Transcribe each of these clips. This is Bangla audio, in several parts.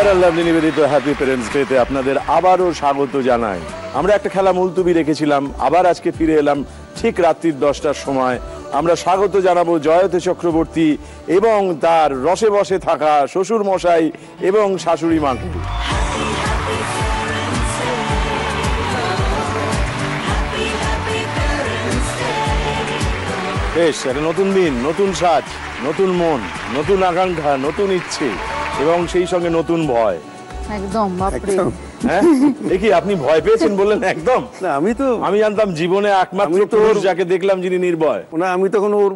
লাভলি নিবেদিত হ্যাপি প্যারেন্টস ডেতে আপনাদের আবারও স্বাগত জানাই। আমরা একটা খেলা মুলতুবি রেখেছিলাম, আবার আজকে ফিরে এলাম ঠিক রাত্রির 10টার সময়। আমরা স্বাগত জানাবো জয়তী চক্রবর্তী এবং তার রসে বসে থাকা শ্বশুর মশাই এবং শাশুড়ি মাকে। বেশ, একটা নতুন দিন, নতুন সাজ, নতুন মন, নতুন আকাঙ্ক্ষা, নতুন ইচ্ছে এবং সেই সঙ্গে নতুন ভয়। একদম বাপরে। হ্যাঁ, দেখি আপনি ভয় পেয়েছেন বললেন একদম না। আমি জানতাম জীবনে একমাত্র পুরুষ যাকে দেখলাম যিনি নির্ভয়। না, আমি তখন ওর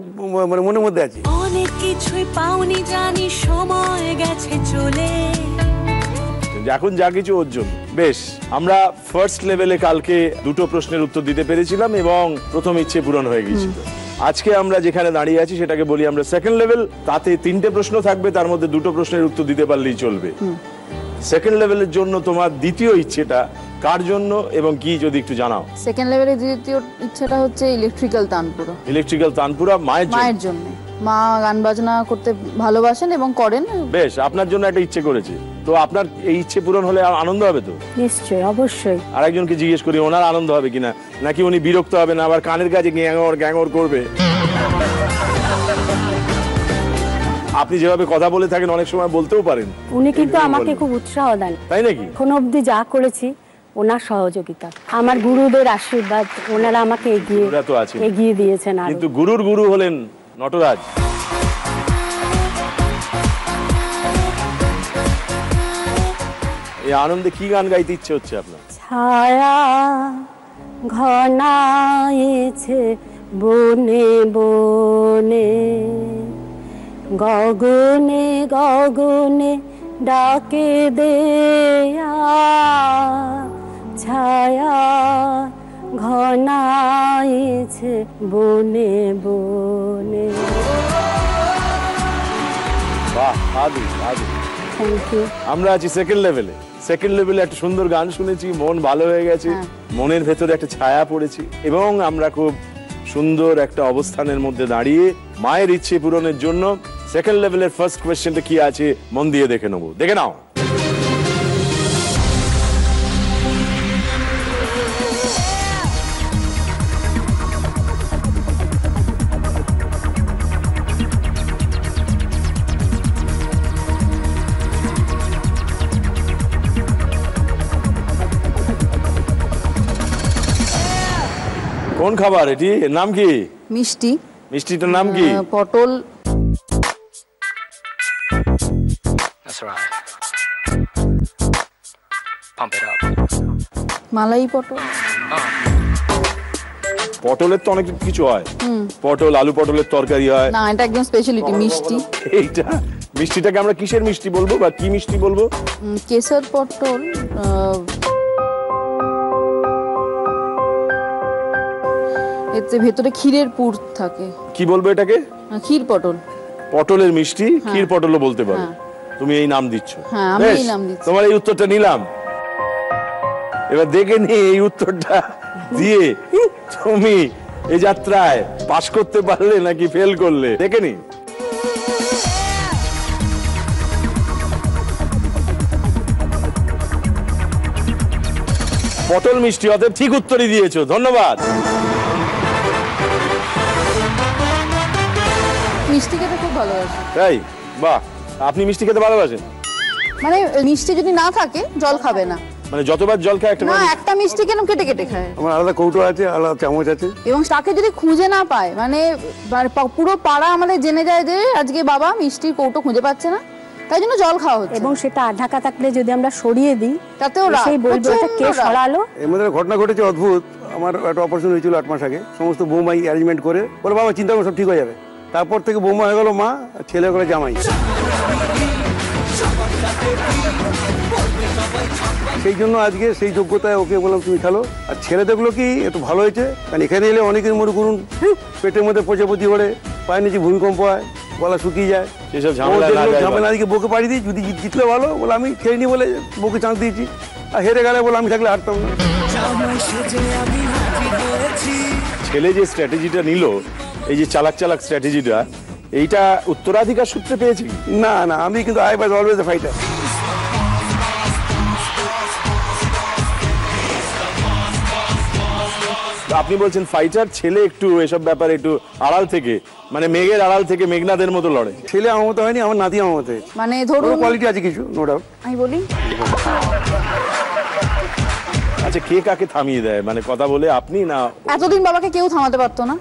মানে মনের মধ্যে আছি। অনেক কিছুই পাওনি জানি, সময় গেছে চলে, এখন যা কিছু ওর জন্য। বেশ, আমরা ফার্স্ট লেভেলে কালকে দুটো প্রশ্নের উত্তর দিতে পেরেছিলাম এবং প্রথম ইচ্ছে পূরণ হয়ে গিয়েছিল। আজকে আমরা যেখানে দাঁড়িয়ে আছি সেটাকে বলি আমরা সেকেন্ড লেভেল। তাতে 3টে প্রশ্ন থাকবে, তার মধ্যে 2টো প্রশ্নের উত্তর দিতে পারলেই চলবে। সেকেন্ড লেভেলের জন্য তোমার দ্বিতীয় ইচ্ছেটা কার জন্য এবং কি যদি একটু জানাও। সেকেন্ড লেভেলের দ্বিতীয় ইচ্ছাটা হচ্ছে ইলেকট্রিক্যাল তানপুরা। ইলেকট্রিক্যাল তানপুরা মায়ের জন্য। মা গান বাজনা করতে ভালোবাসেন এবং করেন। বেশ, আপনার জন্য একটা ইচ্ছে করেছে, তো আপনার এই ইচ্ছে পূরণ হলে আনন্দ হবে তো? নিশ্চয়ই, অবশ্যই। আরেকজনকে জিজ্ঞেস করি, ওনার আনন্দ হবে কিনা, নাকি উনি বিরক্ত হবে না, আবার কানের কাছে গ্যাঙর করবে? আপনি যেভাবে কথা বলে থাকেন অনেক সময় বলতেও পারেন। উনি কিন্তু আমাকে খুব উৎসাহ দেন। তাই নাকি? এখন অবধি যা করেছি ওনার সহযোগিতা, আমার গুরুদের আশীর্বাদ, ওনারা আমাকে এগিয়ে দিয়েছেন। কিন্তু গুরুর গুরু হলেন নটরাজ। এই আনন্দে কি গান গাইতে ইচ্ছে হচ্ছে আপনার? ছায়া ঘনায়েছে বনে বনে, গগনে গগনে ডাকে দেয়া, ছায়া ঘনায়েছে বনে বনে। বাহ, সাধু সাধু। Thank you. আমরা আছি সেকেন্ড লেভেলে। সেকেন্ড লেভেলে একটা সুন্দর গান শুনেছি, মন ভালো হয়ে গেছে, মনের ভেতরে একটা ছায়া পড়েছে এবং আমরা খুব সুন্দর একটা অবস্থানের মধ্যে দাঁড়িয়ে মায়ের ইচ্ছে পূরণের জন্য সেকেন্ড লেভেলের ফার্স্ট কোয়েশ্চেনটা কি আছে মন দিয়ে দেখে নেবো। দেখে নাও। কোন খাবার এটি? এর নাম কি? মিষ্টি। মিষ্টিটার নাম কি? পটল। মালাই পটল। পটলের তো অনেক কিছু হয়, পটল আলু পটলের তরকারি হয়। না, এটা একদম স্পেশালিটি মিষ্টি। এইটা মিষ্টিটাকে আমরা কিসের মিষ্টি বলবো বা কি মিষ্টি বলবো? কেশর পটল। এতে ভেতরে ক্ষীরের পুর থাকে। কি বলবো এটাকে? ক্ষীর পটল। পটলের মিষ্টি, ক্ষীর পটলও বলতে পারো। তুমি এই নাম দিচ্ছ? হ্যাঁ, আমি এই নাম দিচ্ছি। তোমার এই উত্তরটা নিলাম। এবার দেখে নি এই উত্তরটা দিয়ে তুমি এই যাত্রায় পাস করতে পারলে নাকি ফেল করলে, দেখে নি। পটল মিষ্টি, অতএব ঠিক উত্তরই দিয়েছো, ধন্যবাদ। মিষ্টি খেতে খুব ভালোবাসি। তাই? বাহ, আপনি মিষ্টি খেতে ভালোবাসেন? মানে মিষ্টি যদি না থাকে জল খাবে না। মানে যতবার জল খায় একটা না, একটা মিষ্টি কেন কেটে কেটে খায়। আমার আলাদা কৌটো আছে, আলাদা চামচ আছে। এবং তাকে যদি খুঁজে না পায়, মানে পুরো পাড়া আমাদের জেনে যায় যে আজকে বাবা মিষ্টির কৌটো খুঁজে পাচ্ছে না, তাই জন্য জল খাওয়া হচ্ছে। এবং সেটা ঢাকা থাকলে যদি আমরা সরিয়ে দিই তাতেও সেই বলবো এটা কে সরালো। এর মধ্যে ঘটনা ঘটেছে অদ্ভুত। আমার একটা অপারেশন হয়েছিল 8 মাস আগে, সমস্ত বৌমাই অ্যারেঞ্জমেন্ট করে বলে বাবা চিন্তা করো সব ঠিক হয়ে যাবে। তারপর থেকে বৌমা হয়ে গেল মা, ছেলে হয়ে গেল জামাই। সেই জন্য আজকে সেই যোগ্যতায় ওকে বললাম তুমি খেলো। আর ছেলে দেখলো কি একটু ভালো হয়েছে, কারণ এখানে এলে অনেকের মনে করুন পেটের মধ্যে প্রজাপতি ওড়ে, পায়ের নিচে ভূমিকম্প হয়, গলা শুকিয়ে যায়, এসব ঝামেলা দিকে বউকে পাড়ি দিই। যদি জিতলে ভালো, বলে আমি খেলিনি বলে বউকে চান্স দিয়েছি, আর হেরে গেলে বলে আমি থাকলে হারতাম না। ছেলে যে স্ট্র্যাটেজিটা নিল, এই যে চালাক স্ট্র্যাটেজিটা, এইটা উত্তরাধিকার সূত্রে পেয়েছি? না না, আমি কিন্তু I was always a fighter. আপনি বলছেন ফাইটার, ছেলে একটু এসব ব্যাপারে একটু আড়াল থেকে, মানে মেঘের আড়াল থেকে মেঘনাদের মতো লড়ে। ছেলে আমার মতো হয়নি, আমার নাতি আমার মতো হয়েছে। মানে ধরুন কোয়ালিটি আছে কিছু, নো ডাউট। আমি বলি আচ্ছা, কে কাকে থামিয়ে দেয়, মানে কথা বলে আপনি না? এতদিন বাবাকে কেউ থামাতে পারতো না,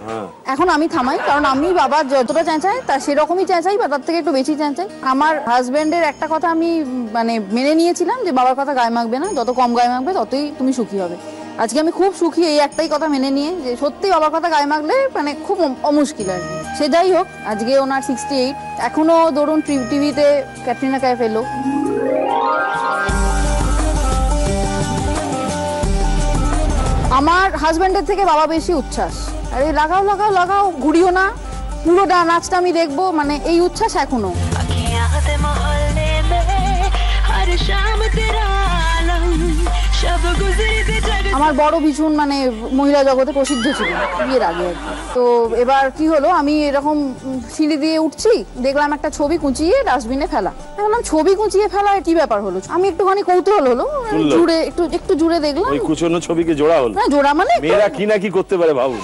এখন আমি থামাই, কারণ আমি বাবা যতটা চেঁচাই তা সেরকমই চেঁচাই বা তার থেকে একটু বেশি চেঁচাই। আমার হাজবেন্ডের একটা কথা আমি মানে মেনে নিয়েছিলাম যে বাবার কথা গায়ে মাখবে না, যত কম গায়ে মাখবে ততই তুমি সুখী হবে। আজকে আমি খুব সুখী এই একটাই কথা মেনে নিয়ে, যে সত্যি বাবার কথা গায়ে মাখলে মানে খুব অমুশকিল আর কি। সে যাই হোক, আজকে ওনার 68, এখনো ধরুন টিভিতে ক্যাটরিনা কাইফ এলো। আমার হাজবেন্ডের থেকে বাবা বেশি উচ্ছ্বাস, আরে লাগাও লাগাও লাগাও, ঘুরিও না, পুরোটা নাচটা আমি দেখবো, মানে এই উচ্ছ্বাস এখনো। আমার বড় ভীষণ মানে মহিলা জগতে প্রসিদ্ধ ছিল বিয়ের আগে আর কি। তো এবার কি হলো, আমি এরকম সিঁড়ি দিয়ে উঠছি, দেখলাম একটা ছবি কুঁচিয়ে ডাস্টবিনে ফেলা। দেখলাম ছবি কুঁচিয়ে ফেলা কি ব্যাপার হলো, আমি একটুখানি কৌতূহল হলো, জুড়ে একটু জুড়ে দেখলাম ওই কুচনো ছবিকে জোড়া হলো। না জোড়া মানে মেয়েরা কি না কি করতে পারে ভাবুন।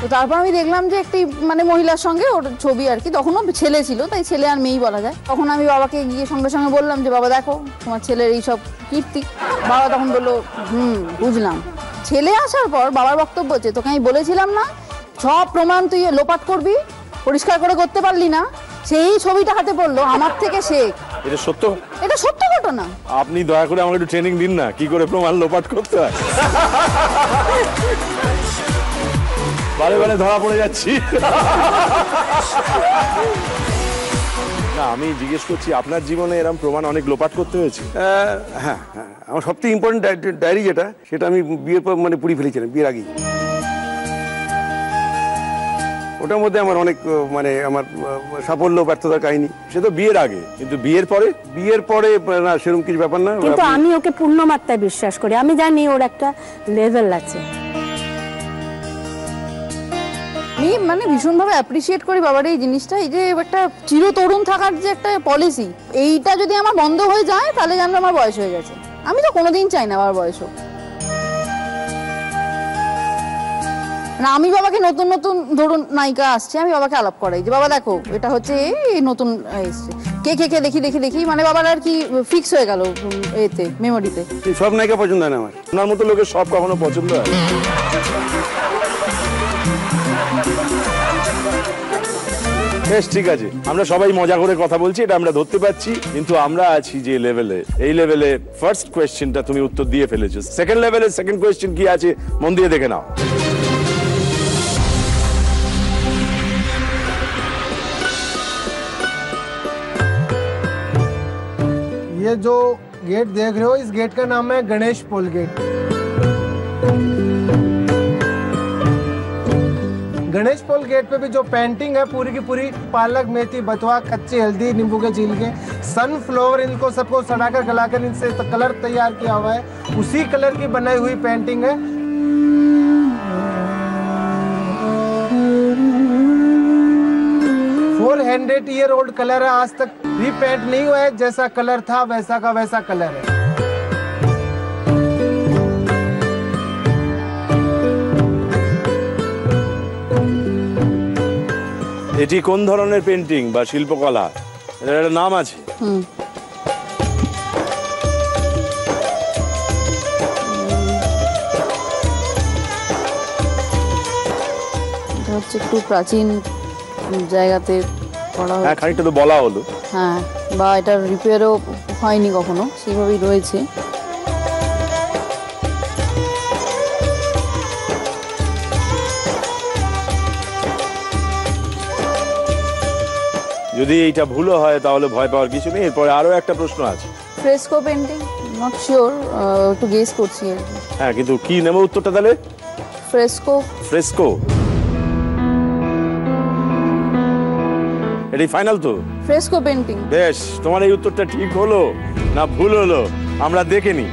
তো তারপর আমি দেখলাম যে একটি মানে মহিলার সঙ্গে ওর ছবি আর কি, তখনও ছেলে ছিল, তাই ছেলে আর মেয়েই বলা যায়। তখন আমি বাবাকে গিয়ে সঙ্গে সঙ্গে বললাম যে বাবা দেখো তোমার ছেলের এইসব কীর্তি। বাবা তখন বললো বুঝলাম। ছেলে আসার পর বাবার বক্তব্য হচ্ছে, তোকে আমি বলেছিলাম না সব প্রমাণ তুই লোপাট করবি, পরিষ্কার করে করতে পারলি না, সেই ছবিটা হাতে পড়লো, আমার থেকে শেখ। এটা সত্য, এটা সত্য ঘটনা। আপনি দয়া করে আমাকে একটু ট্রেনিং দিন না, কি করে প্রমাণ লোপাট করতে হয়। বারে বারে ধরা পড়ে যাচ্ছি। না, আমি জিজ্ঞেস করছি আপনার জীবনে এরকম প্রমাণ অনেক লোপাট করতে হয়েছে? হ্যাঁ হ্যাঁ, আমার সবথেকে ইম্পর্টেন্ট ডায়েরি যেটা, সেটা আমি বিয়ের পর মানে পুড়িয়ে ফেলেছিলাম, বিয়ের আগেই। ওটার মধ্যে আমার অনেক মানে আমার সাফল্য ব্যর্থতার কাহিনী। সে তো বিয়ের আগে, কিন্তু বিয়ের পরে? বিয়ের পরে না, সেরকম কিছু ব্যাপার না। কিন্তু আমি ওকে পূর্ণ মাত্রায় বিশ্বাস করি, আমি জানি ওর একটা লেভেল আছে। আমি মানে ভীষণভাবে অ্যাপ্রিসিয়েট করি বাবার এই জিনিসটা, এই যে একটা চিরতরুণ থাকার যে একটা পলিসি, এইটা যদি আমার বন্ধ হয়ে যায় তাহলে জানলে আমার বয়স হয়ে গেছে। আমি তো কোনোদিন চাই না আমার বয়স হোক। না, আমি বাবাকে নতুন নতুন ধরুন নায়িকা আসছে, আমি বাবাকে আলাপ করাই যে বাবা দেখো এটা হচ্ছে এই নতুন এসছে, কে কে কে দেখি দেখি দেখি, মানে বাবার আর কি ফিক্স হয়ে গেল এতে মেমোরিতে। সব নায়িকা পছন্দ হয় না আমার। আপনার মতো লোকের সব কখনো পছন্দ হয়? বেশ, ঠিক আছে, আমরা সবাই মজা করে কথা বলছি, এটা আমরা ধরতে পারছি, কিন্তু আমরা আছি যে লেভেলে, এই লেভেলে ফার্স্ট কোয়েশ্চেনটা তুমি উত্তর দিয়ে ফেলেছো। সেকেন্ড লেভেলে সেকেন্ড কোয়েশ্চেন কি আছে মন দিয়ে দেখে নাও। ये जो गेट देख रहे हो, इस गेट का नाम है गणेश पोल गेट। गणेश पोल गेट पे भी जो पेंटिंग है पूरी की पूरी पालक, मेथी, बथुआ, कच्ची हल्दी, नींबू के छिलके, सनफ्लावर, इनको सबको सड़ाकर गलाकर इनसे कलर तैयार किया हुआ है, उसी कलर की बनाई हुई पेंटिंग है। 400-year-old कलर है, आज तक रीपेंट नहीं हुआ है, जैसा कलर था वैसा का वैसा कलर है। এটি কোন ধরনের পেন্টিং বা শিল্পকলা? এর একটা নাম আছে। এটা হচ্ছে একটু প্রাচীন জায়গাতে করা হ্যাঁ, খানিকটা তো বলা হলো। হ্যাঁ, বা এটা রিপেয়ারও হয়নি কখনো, সেইভাবেই রয়েছে। যদি এইটা ভুলও হয় তাহলে ভয় পাওয়ার কিছু নেই। এরপরে আরো একটা প্রশ্ন আছে। ফ্রেস্কো পেন্টিং, নট শিওর, একটু গেস করছি আর কি। হ্যাঁ, কিন্তু কি নেব উত্তরটা তাহলে? ফ্রেস্কো। ফ্রেস্কো, এটাই ফাইনাল তো? Fresco painting. বেশ, তোমার এই উত্তরটা ঠিক হলো না ভুল হলো আমরা দেখে নিই।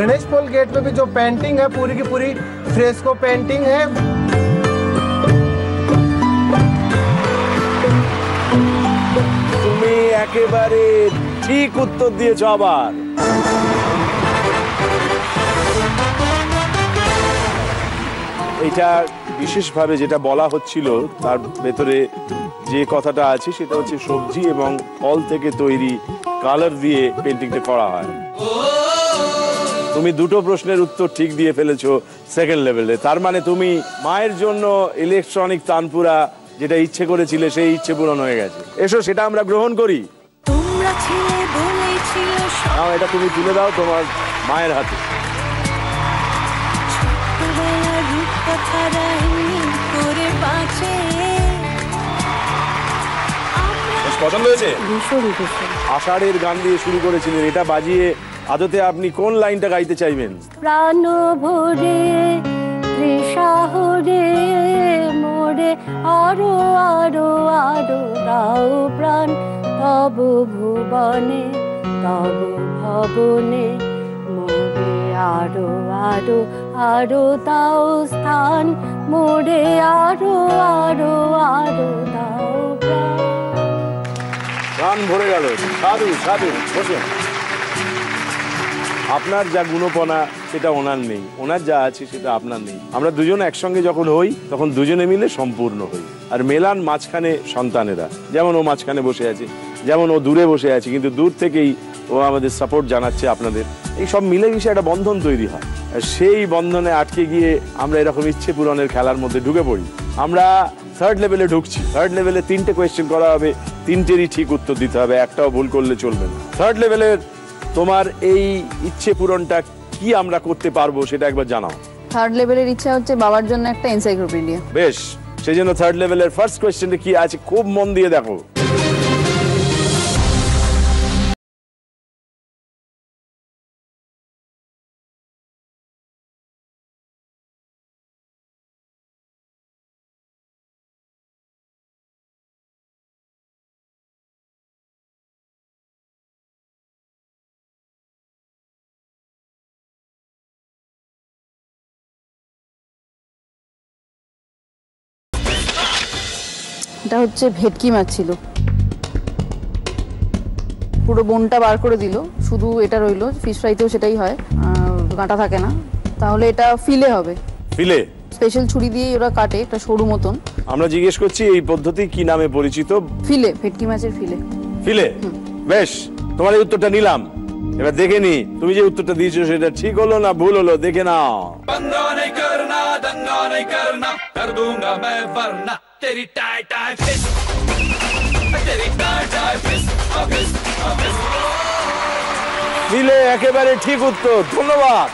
गणेश पोल गेट पे भी जो पेंटिंग है पूरी की पूरी फ्रेस्को पेंटिंग है। তুমি একেবারে ঠিক উত্তর দিয়েছো আবার। এটা বিশেষভাবে যেটা বলা হচ্ছিল তার ভেতরে যে কথাটা আছে সেটা হচ্ছে সবজি এবং ফল থেকে তৈরি কালার দিয়ে পেন্টিংটা করা হয়। তুমি দুটো প্রশ্নের উত্তর ঠিক দিয়ে ফেলেছো সেকেন্ড লেভেলে। তার মানে তুমি মায়ের জন্য ইলেকট্রনিক তানপুরা যেটা ইচ্ছে করেছিলে সেই ইচ্ছে পূরণ হয়ে গেছে। এসো সেটা আমরা গ্রহণ করি। তোমরা ছিলে বলেই ছিল নাও এটা তুমি তুলে দাও তোমার মায়ের হাতে। ছোটবেলার রূপকথারা হিম করে বাঁচে। বেশ পছন্দ হয়েছে? ভীষণ ভীষণ। আষাঢ়ের গান দিয়ে শুরু করেছিলেন, এটা বাজিয়ে আদতে আপনি কোন লাইনটা গাইতে চাইবেন? প্রাণ ভরে তৃষাহরে মোরে আরো আরো আরো দাও প্রাণ তব ভুবনে তব ভবনে মোরে আরো আরো আরো দাও স্থান মোরে আরো আরো আরো দাও প্রাণ। গান ভরে গেল। সাধু সাধু বসুন। আপনার যা গুণপনা সেটা ওনার নেই, ওনার যা আছে সেটা আপনার নেই। আমরা দুজন একসঙ্গে যখন হই তখন দুজনে মিলে সম্পূর্ণ হই। আর মেলান মাঝখানে সন্তানেরা, যেমন ও মাঝখানে বসে আছে, যেমন ও দূরে বসে আছে কিন্তু দূর থেকেই ও আমাদের সাপোর্ট জানাচ্ছে আপনাদের। এই সব মিলে মিশে একটা বন্ধন তৈরি হয়। আর সেই বন্ধনে আটকে গিয়ে আমরা এরকম ইচ্ছে পূরণের খেলার মধ্যে ঢুকে পড়ি। আমরা থার্ড লেভেলে ঢুকছি। থার্ড লেভেলে 3টে কোয়েশ্চেন করা হবে, 3টেরই ঠিক উত্তর দিতে হবে, একটাও ভুল করলে চলবে না। থার্ড লেভেলের তোমার এই ইচ্ছে পূরণটা কি আমরা করতে পারবো সেটা একবার জানাও। থার্ড লেভেলের ইচ্ছা হচ্ছে বাবার জন্য একটা এনসাইক্লোপিডিয়া। বেশ, সেই জন্য থার্ড লেভেলের ফার্স্ট কোয়েশ্চেনটা কি আছে খুব মন দিয়ে দেখো। এটা হচ্ছে ভেটকি মাছ ছিল, পুরো বোনটা বার করে দিল, শুধু এটা রইলো। ফিশ ফ্রাইতেও সেটাই হয়, কাঁটা থাকে না। তাহলে এটা ফিলে হবে। ফিলে স্পেশাল ছুরি দিয়ে ওরা কাটে, একটা সরু মতন। আমরা জিজ্ঞেস করছি এই পদ্ধতি কি নামে পরিচিত? ফিলে, ভেটকি মাছের ফিলে। ফিলে। বেশ, তোমার এই উত্তরটা নিলাম। এবার দেখে নি তুমি যে উত্তরটা দিয়েছো সেটা ঠিক হলো না ভুল হলো, দেখে নাও। ফিলে একেবারে ঠিক উত্তর, ধন্যবাদ।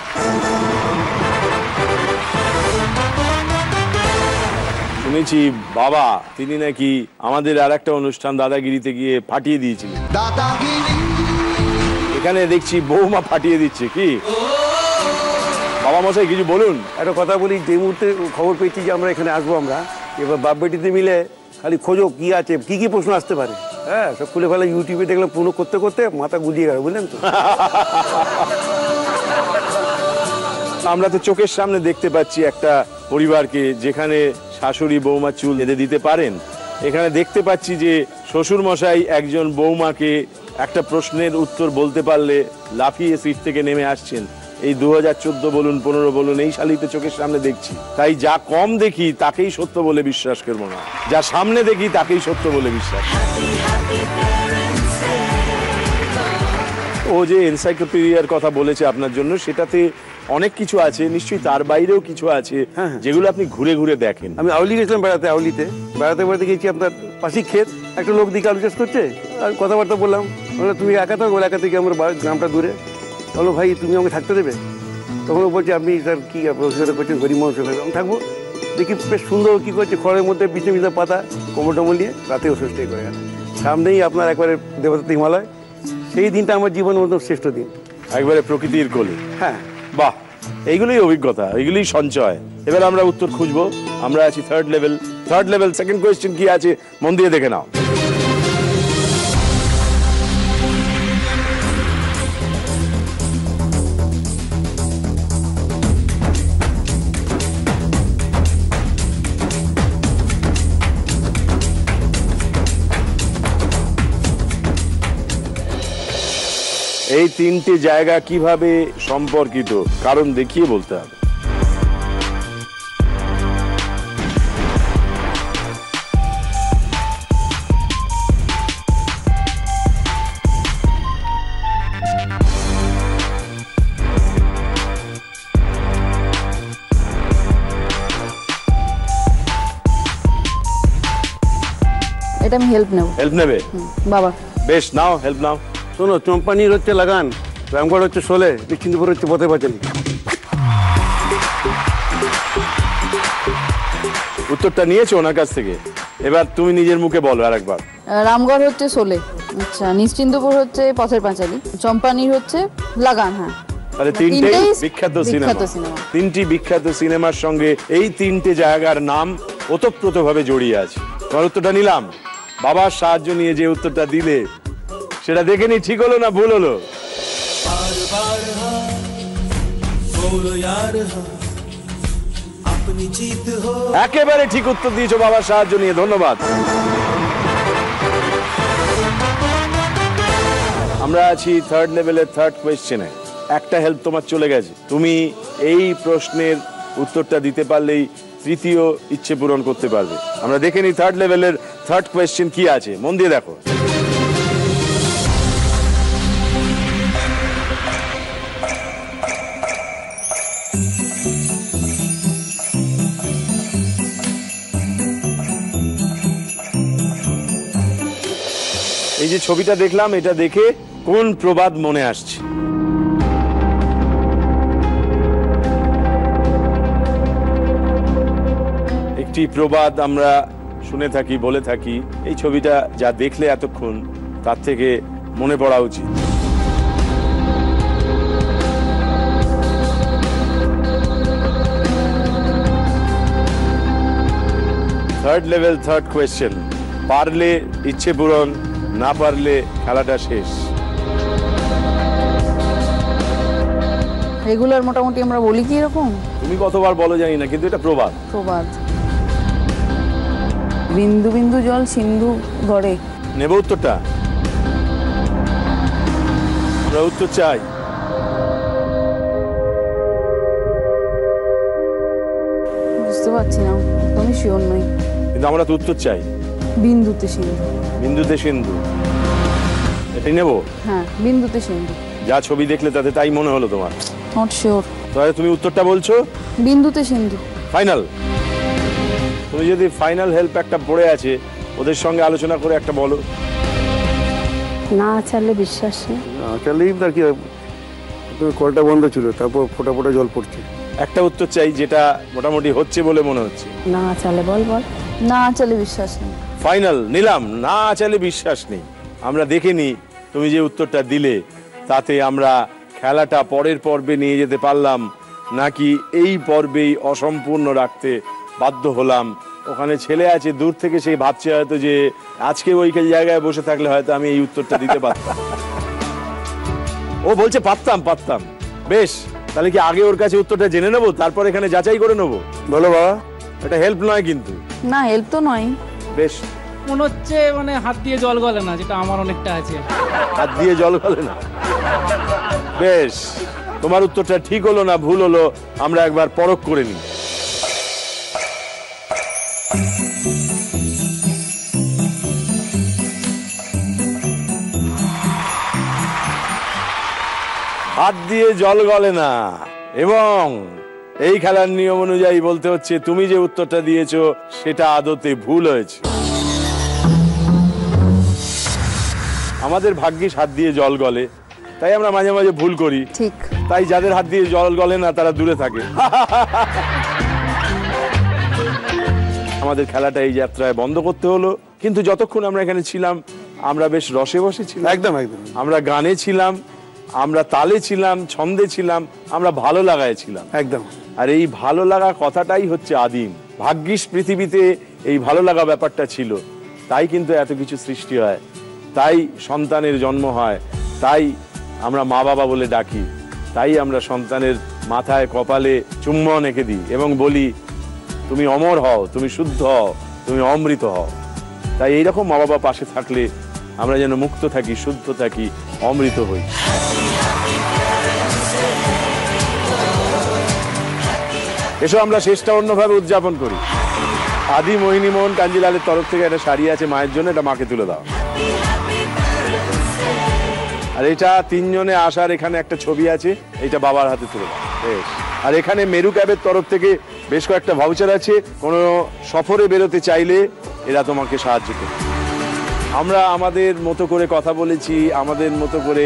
শুনেছি বাবা তিনি নাকি আমাদের আর একটা অনুষ্ঠান দাদাগিরিতে গিয়ে ফাটিয়ে দিয়েছিলেন। এখানে দেখছি বৌমা ফাটিয়ে দিচ্ছে, কি বাবা মশাই কিছু বলুন। একটা কথা বলি, যে মুহূর্তে খবর পেয়েছি যে আমরা এখানে আসবো, আমরা এবার বাপ বেটিতে মিলে খালি খোঁজো কি আছে, কি কি প্রশ্ন আসতে পারে। হ্যাঁ, সব খুলে ফেলা ইউটিউবে দেখলাম, পুরো করতে করতে মাথা গুলিয়ে গেল, বুঝলেন তো। আমরা তো চোখের সামনে দেখতে পাচ্ছি একটা পরিবারকে যেখানে শাশুড়ি বৌমা চুল বেঁধে দিতে পারেন। এখানে দেখতে পাচ্ছি যে শ্বশুর মশাই একজন বৌমাকে একটা প্রশ্নের উত্তর বলতে পারলে লাফিয়ে সিট থেকে নেমে আসছেন। এই 2014 বলুন 15 বলুন, এই শালিতে চোখের সামনে দেখছি। তাই যা কম দেখি তাকেই সত্য বলে বিশ্বাস করবো না, যা সামনে দেখি তাকেই সত্য বলে বিশ্বাস। ও যে এনসাইক্লোপিডিয়ার কথা বলেছে আপনার জন্য, সেটাতে অনেক কিছু আছে, নিশ্চয়ই তার বাইরেও কিছু আছে যেগুলো আপনি ঘুরে ঘুরে দেখেন। আমি আউলি গেছিলাম বেড়াতে, আউলিতে বেড়াতে গেছি, আপনার পাশি ক্ষেত, একটা লোক দিকে আলু চাষ করছে, আর কথাবার্তা বললাম। বললো তুমি একা থাকো? বলে একা থেকে আমার গ্রামটা দূরে। বলো ভাই তুমি আমাকে থাকতে দেবে? তখন ও বলছে আপনি স্যার কি অসুবিধা করছেন, গরিব মানুষ আমি থাকবো। দেখি বেশ সুন্দর কী করছে, খড়ের মধ্যে বিছে বিছে পাতা, কোমর টমল নিয়ে রাতে ওষুধ স্টে করে গেল। সামনেই আপনার একবারে দেবতাতে হিমালয়। সেই দিনটা আমার জীবনের মতো শ্রেষ্ঠ দিন, একবারে প্রকৃতির কোলে। হ্যাঁ, বাহ, এইগুলোই অভিজ্ঞতা, এইগুলোই সঞ্চয়। এবার আমরা উত্তর খুঁজবো। আমরা আছি থার্ড লেভেল। সেকেন্ড কোয়েশ্চেন কি আছে মন দিয়ে দেখে নাও। এই তিনটে জায়গা কিভাবে সম্পর্কিত কারণ দেখিয়ে বলতে হবে। এটা আমি হেল্প নেব। হেল্প নেবে? বাবা বেশ, নাও হেল্প নাও। শোনো, চম্পানির হচ্ছে লাগান, রামগড় হচ্ছে শোলে, নিশ্চিন্তপুর হচ্ছে পথে পাঁচালী। উত্তরটা নিয়েছো ওনার কাছ থেকে, এবার তুমি নিজের মুখে বলো আরেকবার। রামগড় হচ্ছে শোলে, আচ্ছা, নিশ্চিন্তপুর হচ্ছে পথের পাঁচালী, চম্পানির হচ্ছে লাগান। হ্যাঁ, তাহলে তিনটেই বিখ্যাত সিনেমা। তিনটি বিখ্যাত সিনেমার সঙ্গে এই তিনটে জায়গার নাম ওতপ্রোতভাবে জড়িয়ে আছে। তোমার উত্তরটা নিলাম। বাবার সাহায্য নিয়ে যে উত্তরটা দিলে সেটা দেখে নি ঠিক হলো না ভুল হলো? একেবারে ঠিক উত্তর দিয়েছো বাবার সাহায্য নিয়ে, ধন্যবাদ। আমরা আছি থার্ড লেভেলের থার্ড কোয়েশ্চেনে। একটা হেল্প তোমার চলে গেছে, তুমি এই প্রশ্নের উত্তরটা দিতে পারলেই তৃতীয় ইচ্ছে পূরণ করতে পারবে। আমরা দেখে নিই থার্ড লেভেলের থার্ড কোয়েশ্চেন কি আছে, মন দিয়ে দেখো। এই যে ছবিটা দেখলাম, এটা দেখে কোন প্রবাদ মনে আসছে? একটি প্রবাদ আমরা শুনে থাকি, বলে থাকি। এই ছবিটা যা দেখলে এতক্ষণ, তার থেকে মনে পড়া উচিত। Third level third question. পারলে ইচ্ছে পূরণ, না পারলে খেলাটা শেষ। রেগুলার মোটামুটি আমরা বলি কি এরকম? তুমি কতবার বলো জানি না, কিন্তু এটা প্রবাদ। প্রবাদ। বিন্দু বিন্দু জল সিন্ধু গড়ে। নেব উত্তরটা? আমরা উত্তর চাই। বুঝতে পারছি না, তুমি শিওর নই, কিন্তু আমরা তো উত্তর চাই। বিন্দুতে সিন্ধু। বিন্দুতে সিন্ধু, এটাই নেব? হ্যাঁ, বিন্দুতে সিন্ধু। যা ছবি দেখলে তাতে তাই মনে হলো তোমার? Not sure. তাহলে তুমি উত্তরটা বলছো বিন্দুতে সিন্ধু। ফাইনাল? তুমি যদি ফাইনাল হেল্প একটা পড়ে আছে, ওদের সঙ্গে আলোচনা করে একটা বলো। না চাইলে বিশ্বাস নেই। চালেই তার কি, কলটা বন্ধ ছিল, তারপর ফোটা ফোটা জল পড়ছে। একটা উত্তর চাই যেটা মোটামুটি হচ্ছে বলে মনে হচ্ছে। না চালে বল। না চাইলে বিশ্বাস নেই। ফাইনাল নিলাম, না চাইলে বিশ্বাস নেই। আমরা দেখে নিই তুমি যে উত্তরটা দিলে তাতে আমরা খেলাটা পরের পর্বে নিয়ে যেতে পারলাম, নাকি এই পর্বেই অসম্পূর্ণ রাখতে বাধ্য হলাম। ওখানে ছেলে আছে দূর থেকে, সেই ভাবছে হয়তো যে আজকে ওই জায়গায় বসে থাকলে হয়তো আমি এই উত্তরটা দিতে পারতাম। ও বলছে পারতাম। বেশ, তাহলে কি আগে ওর কাছে উত্তরটা জেনে নেবো, তারপর এখানে যাচাই করে নেবো? বলো বাবা, এটা হেল্প নয় কিন্তু। না, হেল্প তো নয়। বেশ, মনে হচ্ছে মানে হাত দিয়ে জল গলে না, যেটা আমার অনেকটা আছে। হাত দিয়ে জল গলে না? বেশ, তোমার উত্তরটা ঠিক হলো না ভুল হলো আমরা একবার পরখ করে নিই। হাত দিয়ে জল গলে না, এবং এই খেলার নিয়ম অনুযায়ী বলতে হচ্ছে তুমি যে উত্তরটা দিয়েছো সেটা আদতে ভুল হয়েছে। আমাদের ভাগ্যিস হাত দিয়ে জল গলে, তাই আমরা মাঝে মাঝে ভুল করি। ঠিক। তাই যাদের হাত দিয়ে জল গলে না তারা দূরে থাকে। আমাদের খেলাটা এই যাত্রায় বন্ধ করতে হলো, কিন্তু যতক্ষণ আমরা এখানে ছিলাম আমরা বেশ রসে বসে ছিলাম। একদম। আমরা গানে ছিলাম, আমরা তালে ছিলাম, ছন্দে ছিলাম, আমরা ভালো লাগায় ছিলাম। একদম। আর এই ভালো লাগা কথাটাই হচ্ছে আদিম। ভাগ্যিস পৃথিবীতে এই ভালো লাগা ব্যাপারটা ছিল, তাই কিন্তু এত কিছু সৃষ্টি হয়, তাই সন্তানের জন্ম হয়, তাই আমরা মা বাবা বলে ডাকি, তাই আমরা সন্তানের মাথায় কপালে চুম্বন এঁকে দিই এবং বলি তুমি অমর হও, তুমি শুদ্ধ হও, তুমি অমৃত হও। তাই এইরকম মা বাবা পাশে থাকলে আমরা যেন মুক্ত থাকি, শুদ্ধ থাকি, অমৃত হই। এসো আমরা শেষটা অন্যভাবে উদযাপন করি। আদি মোহিনী মোহন কাঞ্জিলালের তরফ থেকে একটা শাড়ি আছে মায়ের জন্য, এটা মাকে তুলে দাও। আর এটা তিনজনে আসার এখানে একটা ছবি আছে, এটা বাবার হাতে তুলে দাও। বেশ। আর এখানে মেরু ক্যাবের তরফ থেকে বেশ কয়েকটা ভাউচার আছে, কোনো সফরে বেরোতে চাইলে এরা তোমাকে সাহায্য করবে। আমরা আমাদের মতো করে কথা বলেছি, আমাদের মতো করে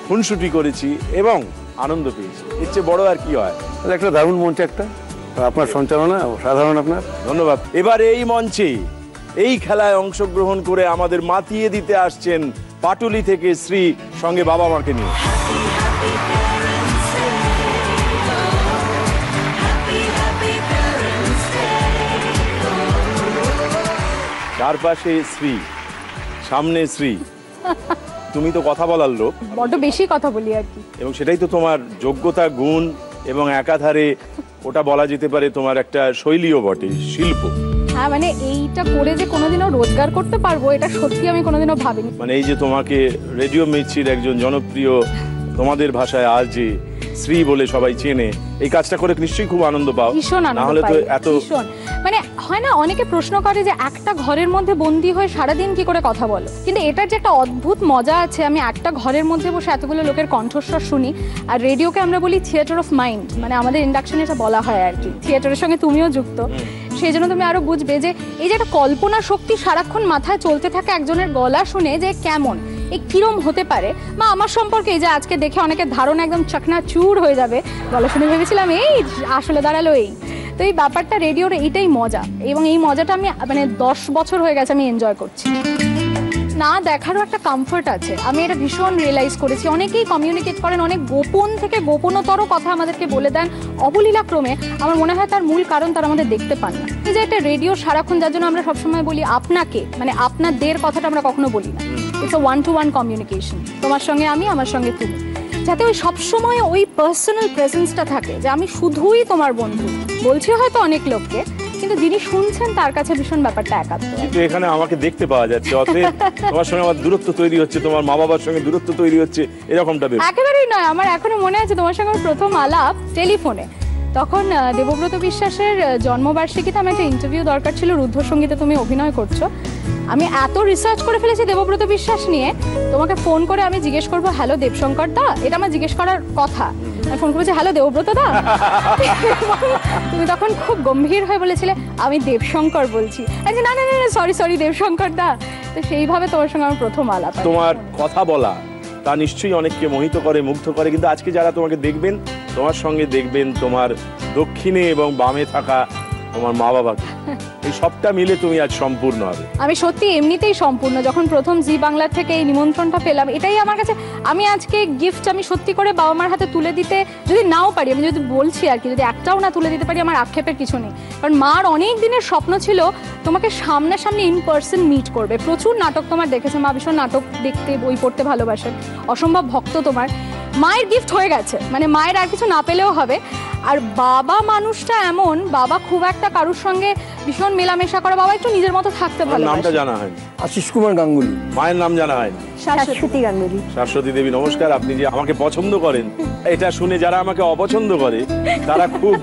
খুনসুটি করেছি এবং আনন্দ পেয়েছি, এর চেয়ে বড় আর কি হয়। একটা দারুণ মঞ্চ, একটা আপনার সঞ্চালনা সাধারণ, আপনার ধন্যবাদ। এবার এই মঞ্চে এই খেলায় অংশগ্রহণ করে আমাদের মাতিয়ে দিতে আসছেন পাটুলি থেকে শ্রী, সঙ্গে বাবা মাকে নিয়ে। চারপাশে শ্রী, সামনে শ্রী, তুমি তো কথা বলার লোক, বড্ড বেশি কথা বলি আর কি। এবং সেটাই তো তোমার যোগ্যতা, গুণ এবং একাধারে ওটা বলা যেতে পারে তোমার একটা শৈলীও বটে, শিল্প। হ্যাঁ, মানে এইটা করে যে কোনোদিনও রোজগার করতে পারবো এটা সত্যি আমি কোনোদিনও ভাবিনি। মানে এই যে তোমাকে রেডিও মির্চির একজন জনপ্রিয়, তোমাদের ভাষায় আজ যে শ্রী বলে সবাই চেনে, এই কাজটা করে নিশ্চয়ই খুব আনন্দ পাও। ভীষণ আনন্দ না হলে তো পাই, এত ভীষণ। মানে হয় না, অনেকে প্রশ্ন করে যে একটা ঘরের মধ্যে বন্দি হয়ে সারাদিন কি করে কথা বলো, কিন্তু এটার যে একটা অদ্ভুত মজা আছে, আমি একটা ঘরের মধ্যে বসে এতগুলো লোকের কণ্ঠস্বর শুনি। আর রেডিওকে আমরা বলি থিয়েটার অফ মাইন্ড, মানে আমাদের ইন্ডাকশনে এটা বলা হয় আর কি। থিয়েটারের সঙ্গে তুমিও যুক্ত, সেই জন্য তুমি আরো বুঝবে যে এই যে একটা কল্পনা শক্তি সারাক্ষণ মাথায় চলতে থাকে একজনের গলা শুনে, যে কেমন এই কিরম হতে পারে। বা আমার সম্পর্কে এই যে আজকে দেখে অনেকের ধারণা একদম চাকনা চুর হয়ে যাবে, গলা শুনে ভেবেছিলাম এই আসলে দাঁড়ালো এই। তো এই ব্যাপারটা রেডিওর এইটাই মজা, এবং এই মজাটা আমি মানে 10 বছর হয়ে গেছে আমি এনজয় করছি। না দেখারও একটা কমফর্ট আছে, আমি এটা ভীষণ রিয়েলাইজ করেছি। অনেকেই কমিউনিকেট করেন, অনেক গোপন থেকে গোপনতর কথা আমাদেরকে বলে দেন অবলীলাক্রমে। আমার মনে হয় তার মূল কারণ তারা আমাদের দেখতে পান না। এই যে একটা রেডিও সারাক্ষণ, যার জন্য আমরা সবসময় বলি আপনাকে, মানে আপনাদের কথাটা আমরা কখনো বলি না। ইটস আ 1-to-1 কমিউনিকেশন, তোমার সঙ্গে আমি, আমার সঙ্গে তুমি, যাতে ওই সবসময় ওই পার্সোনাল প্রেজেন্সটা থাকে যে আমি শুধুই তোমার বন্ধু। বলছি হয়তো অনেক লোককে, কিন্তু যিনি শুনছেন তার কাছে ভীষণ ব্যাপারটা একাত্ম। কিন্তু এখানে আমাকে দেখতে পাওয়া যাচ্ছে, অতএব তোমার সঙ্গে আমার দূরত্ব তৈরি হচ্ছে, তোমার মা বাবার সঙ্গে দূরত্ব তৈরি হচ্ছে, এরকমটা বেশ। একেবারেই নয়, আমার এখনো মনে আছে তোমার সঙ্গে প্রথম আলাপ টেলিফোনে। তখন দেবব্রত বিশ্বাসের জন্মবার্ষিকীতে আমার একটা ইন্টারভিউ দরকার ছিল, রুদ্ধসঙ্গীতে তুমি অভিনয় করছো। আমি এত রিসার্চ করে ফেলেছি দেবব্রত বিশ্বাস নিয়ে, তোমাকে ফোন করে আমি জিজ্ঞেস করবো হ্যালো দেবশঙ্কর দা, এটা আমার জিজ্ঞেস করার কথা। আমি ফোন করেছি হ্যালো দেবব্রত দা, তুমি তখন খুব গম্ভীর হয়ে বলেছিলে আমি দেবশঙ্কর বলছি। আচ্ছা না না না সরি দেবশঙ্কর দা। তো সেইভাবে তোমার সঙ্গে আমার প্রথম আলাপ। তোমার কথা বলা তা নিশ্চয়ই অনেককে মোহিত করে, মুগ্ধ করে, কিন্তু আজকে যারা তোমাকে দেখবেন, তোমার সঙ্গে দেখবেন তোমার দক্ষিণে এবং বামে থাকা তোমার মা বাবাকে, এই সবটা মিলে তুমি আজ সম্পূর্ণ হবে। আমি সত্যি এমনিতেই সম্পূর্ণ। যখন প্রথম জি বাংলা থেকে এই নিমন্ত্রণটা পেলাম, এটাই আমার কাছে, আমি আজকে গিফট আমি সত্যি করে বাবা মার হাতে তুলে দিতে যদি নাও পারি, আমি যদি বলছি আর কি, যদি একটাও না তুলে দিতে পারি আমার আক্ষেপের কিছু নেই। কারণ মার অনেক দিনের স্বপ্ন ছিল তোমাকে সামনাসামনি ইন পার্সন মিট করবে। প্রচুর নাটক তোমার দেখেছে, মা ভীষণ নাটক দেখতে, বই পড়তে ভালোবাসেন, অসম্ভব ভক্ত তোমার। মায়ের গিফট হয়ে গেছে, মানে মায়ের আর কিছু না পেলেও হবে। আর বাবা মানুষটা এমন, বাবা খুব একটা কারোর সঙ্গে ভীষণ মেলামেশা করে, বাবা একটু নিজের মতো থাকতে ভালোবাসে। নামটা জানা হয়নি? আশিস কুমার গাঙ্গুলি। মায়ের নাম জানা হয়নি? শাশ্বতী গাঙ্গুলি। শাশ্বতী দেবী, নমস্কার। আপনি যে আমাকে পছন্দ করেন, এটা শুনে যারা আমাকে অপছন্দ করে তারা খুব